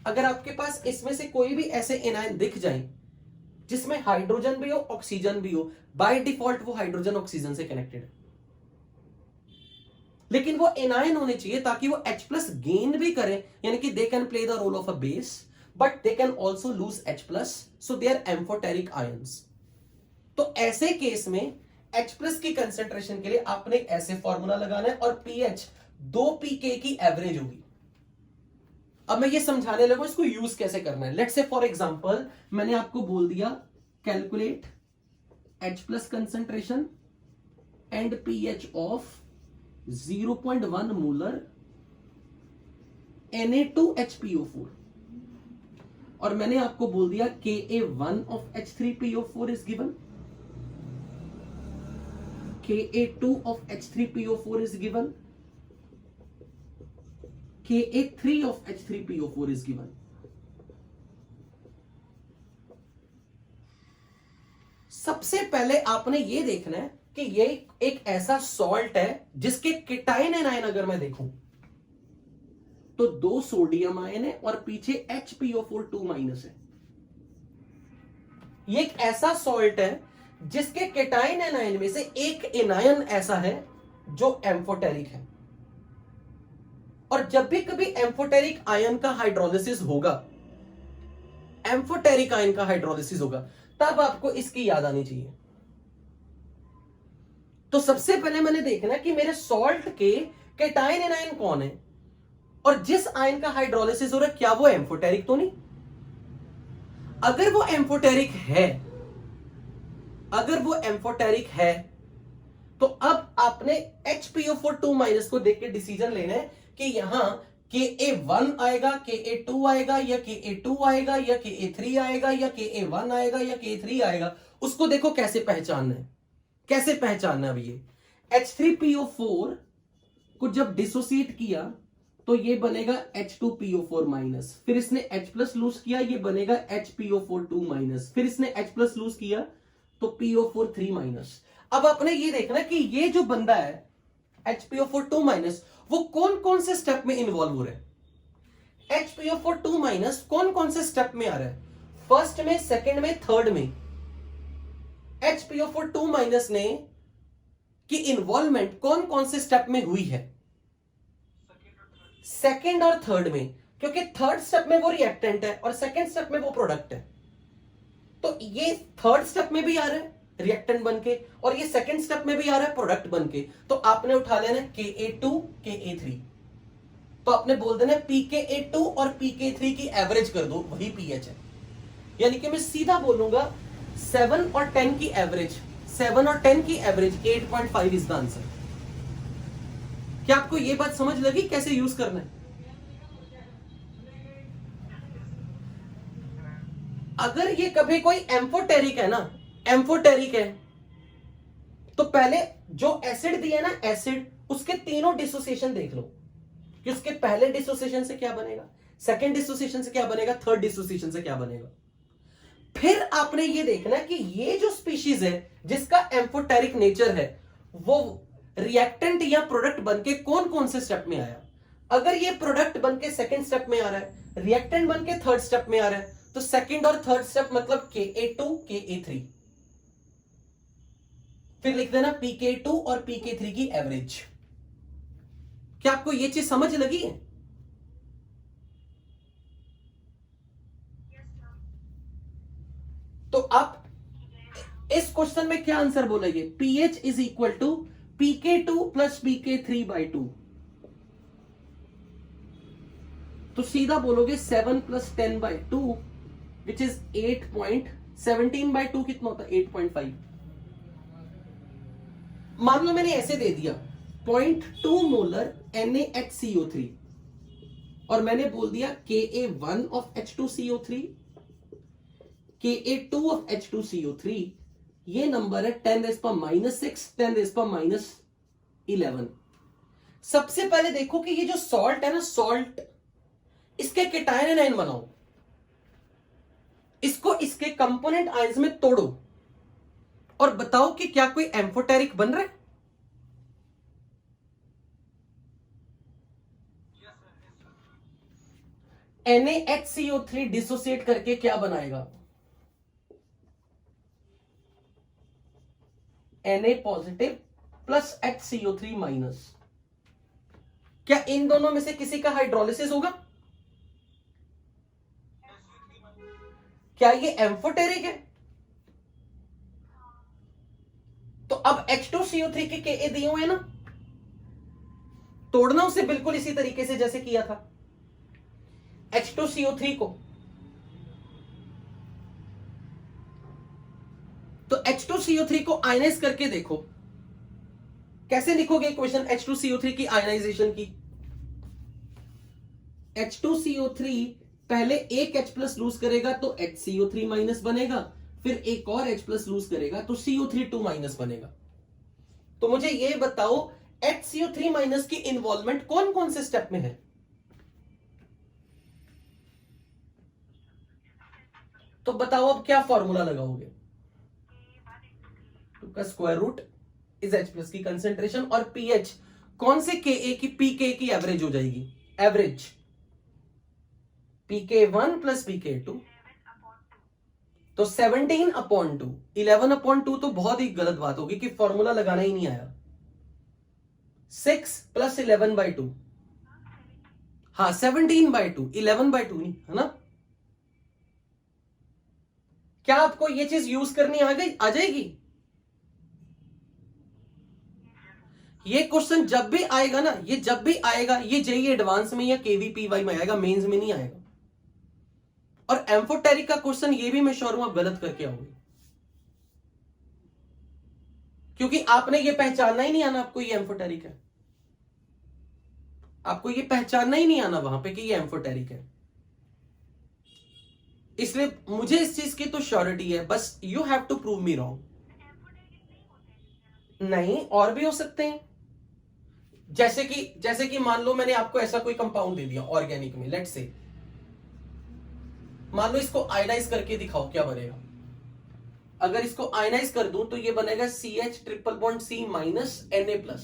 Speaker 1: अगर आपके पास इसमें से कोई भी ऐसे एनायन दिख जाए जिसमें हाइड्रोजन भी हो ऑक्सीजन भी हो, बाय डिफॉल्ट वो हाइड्रोजन ऑक्सीजन से कनेक्टेड है। लेकिन वो एनायन होने चाहिए ताकि वो H+ गेन भी करें, यानी कि they can play the role of a base, but they can also lose H+, so they are amphoteric ions. तो ऐसे केस में H+ की कंसेंट्रेशन के लिए आपने ऐसे फॉर्मूला लगाना है और pH 2 pK की एवरेज होगी। अब मैं ये समझाने लगूं इसको यूज कैसे करना है। लेट्स से फॉर एग्जांपल मैंने आपको बोल दिया calculate H+ concentration and pH of 0.1 molar Na2HPO4, और मैंने आपको बोल दिया Ka1 of H3PO4 is given, Ka2 of H3PO4 is given, Ka3 of H3PO4 is given। सबसे पहले आपने ये देखना है कि ये एक ऐसा सॉल्ट है जिसके केटाइन एनायन अगर मैं देखूं तो 2 सोडियम आयन है और पीछे HPO4 2- है। ये एक ऐसा सॉल्ट है जिसके केटाइन एनायन में से एक एनायन ऐसा है जो एम्फोटेरिक है, और जब भी कभी एम्फोटेरिक आयन का हाइड्रोलिसिस होगा, एम्फोटेरिक आयन का हाइड्रोलिसिस होगा, तब आपको इसकी याद आनी चाहिए। तो सबसे पहले मैंने देखना कि मेरे सॉल्ट के केटाइन एनायन कौन है, और जिस आयन का हाइड्रोलिसिस हो रहा है क्या वो एम्फोटेरिक तो नहीं। अगर वो एम्फोटेरिक है, अगर वो एम्फोटेरिक है तो अब आपने HPO4 2- को देख के डिसीजन लेना है कि यहां Ka1 आएगा, Ka2 आएगा, या Ka2 आएगा, या Ka3 आएगा, या Ka1 आएगा, या Ka3 आएगा। उसको देखो कैसे पहचानना है। कैसे पहचानना अब ये H3PO4 को जब डिसोसिएट किया तो ये बनेगा H2PO4 माइनस, फिर इसने H प्लस लूज किया, ये बनेगा HPO42 माइनस, फिर इसने H प्लस लूज किया तो PO43 माइनस। अब आपने ये देखना कि ये जो बंदा है HPO42 माइनस वो कौन कौन से स्टेप में इन्वॉल्व हो रहा है। HPO42 माइनस कौन कौन से स्टेप में आ रहा है, फर्स्ट में, सेकंड में, थर्ड में। HPO42 माइनस ने की इन्वॉल्वमेंट कौन कौन से स्टेप में हुई है, सेकंड और थर्ड में, क्योंकि थर्ड स्टेप में वो रिएक्टेंट है और सेकंड स्टेप में वो प्रोडक्ट है। तो ये थर्ड स्टेप में भी आ रहा है रिएक्टेंट बनके और ये सेकंड स्टेप में भी आ रहा है प्रोडक्ट बनके। तो आपने उठा लेना Ka2 Ka3, तो आपने बोल देना pKa2 और pK3 की एवरेज कर दो, वही pH है। यानी कि मैं सीधा बोलूंगा 7 और 10 की एवरेज, 7 और 10 की एवरेज 8.5 इज द आंसर। क्या आपको ये बात समझ लगी कैसे यूज करना है? अगर ये कभी कोई एम्फोटेरिक है ना, एम्फोटेरिक है, तो पहले जो एसिड दिया ना एसिड, उसके तीनों डिसोसिएशन देख लो कि उसके पहले डिसोसिएशन से क्या बनेगा, सेकंड डिसोसिएशन से क्या बनेगा, थर्ड डिसोसिएशन से क्या बनेगा। फिर आपने ये देखना कि ये जो स्पीशीज है जिसका एम्फोटेरिक नेचर है वो रिएक्टेंट या प्रोडक्ट बनके कौन कौन से स्टेप में आया। अगर ये प्रोडक्ट बनके सेकंड स्टेप में आ रहा है, रिएक्टेंट बनके थर्ड स्टेप में आ रहा है, तो सेकंड और थर्ड स्टेप मतलब Ka2 Ka3। फिर लिख देना pK2 और pK3 की एवरेज। क्या आपको ये चीज समझ लगी है? तो आप इस क्वेश्चन में क्या आंसर बोलेंगे, pH is equal to pK2 plus pK3/2। तो सीधा बोलोगे 7 प्लस 10/2 विच इज 8.17/2 कितना होता है 8.5। मान लो मैंने ऐसे दे दिया 0.2 मोलर NaHCO3 और मैंने बोल दिया Ka1 of H2CO3, Ka2 of H2CO3, ये नंबर है 10⁻⁻6, 10⁻11। सबसे पहले देखो कि ये जो सॉल्ट है ना, सॉल्ट, इसके केटायन एनायन बनाओ, इसको इसके कंपोनेंट आयंस में तोड़ो और बताओ कि क्या कोई एम्फोटेरिक बन रहा है। NaHCO3 डिसोसिएट करके क्या बनाएगा, Na positive plus HCO3 minus. क्या इन दोनों में से किसी का हाइड्रोलिसिस होगा? क्या ये एम्फोटेरिक है? तो अब H2CO3 के Ka दिए हुए हैं ना, तोड़ना उसे बिल्कुल इसी तरीके से जैसे किया था H2CO3 को। तो H2CO3 को आयनाइज करके देखो, कैसे लिखोगे इक्वेशन H2CO3 की आयनाइजेशन की। H2CO3 पहले एक H प्लस लूज करेगा तो HCO3 माइनस बनेगा, फिर एक और H प्लस लूज करेगा तो CO3 माइनस बनेगा। तो मुझे ये बताओ HCO3 माइनस की इन्वॉल्वमेंट कौन कौन से स्टेप में है। तो बताओ अब क्या फॉर्मूला लगाओगे, का square root is H plus की कंसेंट्रेशन और pH कौन से Ka की pK की एवरेज हो जाएगी, एवरेज pK1 प्लस pK2, तो 17/2, 11/2 तो बहुत ही गलत बात होगी कि फॉर्मूला लगाना ही नहीं आया। 6 प्लस 11/2, हाँ 17/2, 11/2 नहीं है ना। क्या आपको ये चीज यूज करनी आ जाएगी? ये क्वेश्चन जब भी आएगा ना, ये जब भी आएगा, ये जेई एडवांस में या केवीपीवाई में आएगा, मेंस में नहीं आएगा। और एम्फोटेरिक का क्वेश्चन ये भी मैं श्योर हूं आप गलत करके आओगे, क्योंकि आपने ये पहचानना ही नहीं आना आपको ये एम्फोटेरिक है, आपको ये पहचानना ही नहीं आना वहां पे कि ये एम्फोटेरिक है। इसलिए मुझे इस चीज की तो श्योरिटी है, बस you have to prove me wrong. नहीं, और भी हो सकते हैं। जैसे कि मान लो मैंने आपको ऐसा कोई कंपाउंड दे दिया ऑर्गेनिक में, लेट्स से मान लो इसको आयनाइज करके दिखाओ क्या बनेगा। अगर इसको आयनाइज कर दूं तो ये बनेगा CH triple bond C minus Na+।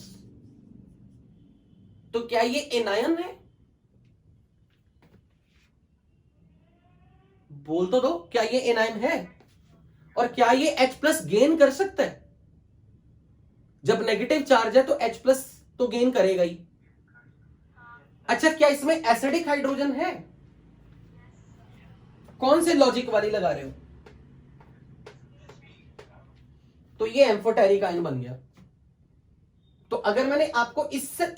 Speaker 1: तो क्या ये एनायन है? बोल तो दो, क्या ये एनायन है? और क्या ये H+ गेन कर सकता है? जब नेगेटिव चार्ज है तो H+ तो गेन करेगा ही। अच्छा, क्या इसमें एसिडिक हाइड्रोजन है? कौन से लॉजिक वाली लगा रहे हो? तो ये एम्फोटेरिक आयन बन गया। तो अगर मैंने आपको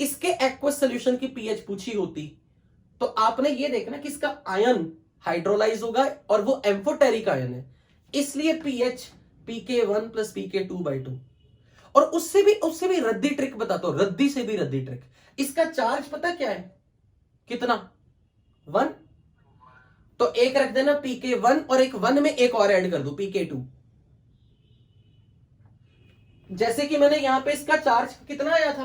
Speaker 1: इसके एक्वस सोल्यूशन की पीएच पूछी होती तो आपने ये देखना कि इसका आयन हाइड्रोलाइज होगा और वो एम्फोटेरिक आयन है, इसलिए पीएच pK1 + pK2/2। और उससे भी रद्दी ट्रिक बताता हूं, रद्दी से भी रद्दी ट्रिक। इसका चार्ज पता क्या है? कितना? 1। तो एक रख देना pK1 और एक 1 में एक और ऐड कर दो pK2। जैसे कि मैंने यहां पे इसका चार्ज कितना आया था,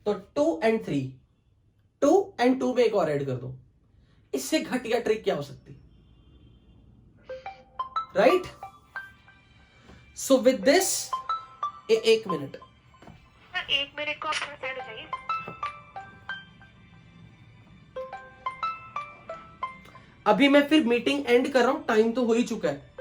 Speaker 1: तो 2 और 3, 2 और 2 में एक और ऐड कर दो। इससे घटिया ट्रिक क्या हो सकती? राइट? सो विद दिस, एक मिनट,
Speaker 2: 1 मिनट को आप थोड़ा साइड हो जाइए।
Speaker 1: अभी मैं फिर मीटिंग एंड कर रहा हूं, टाइम तो हो ही चुका है।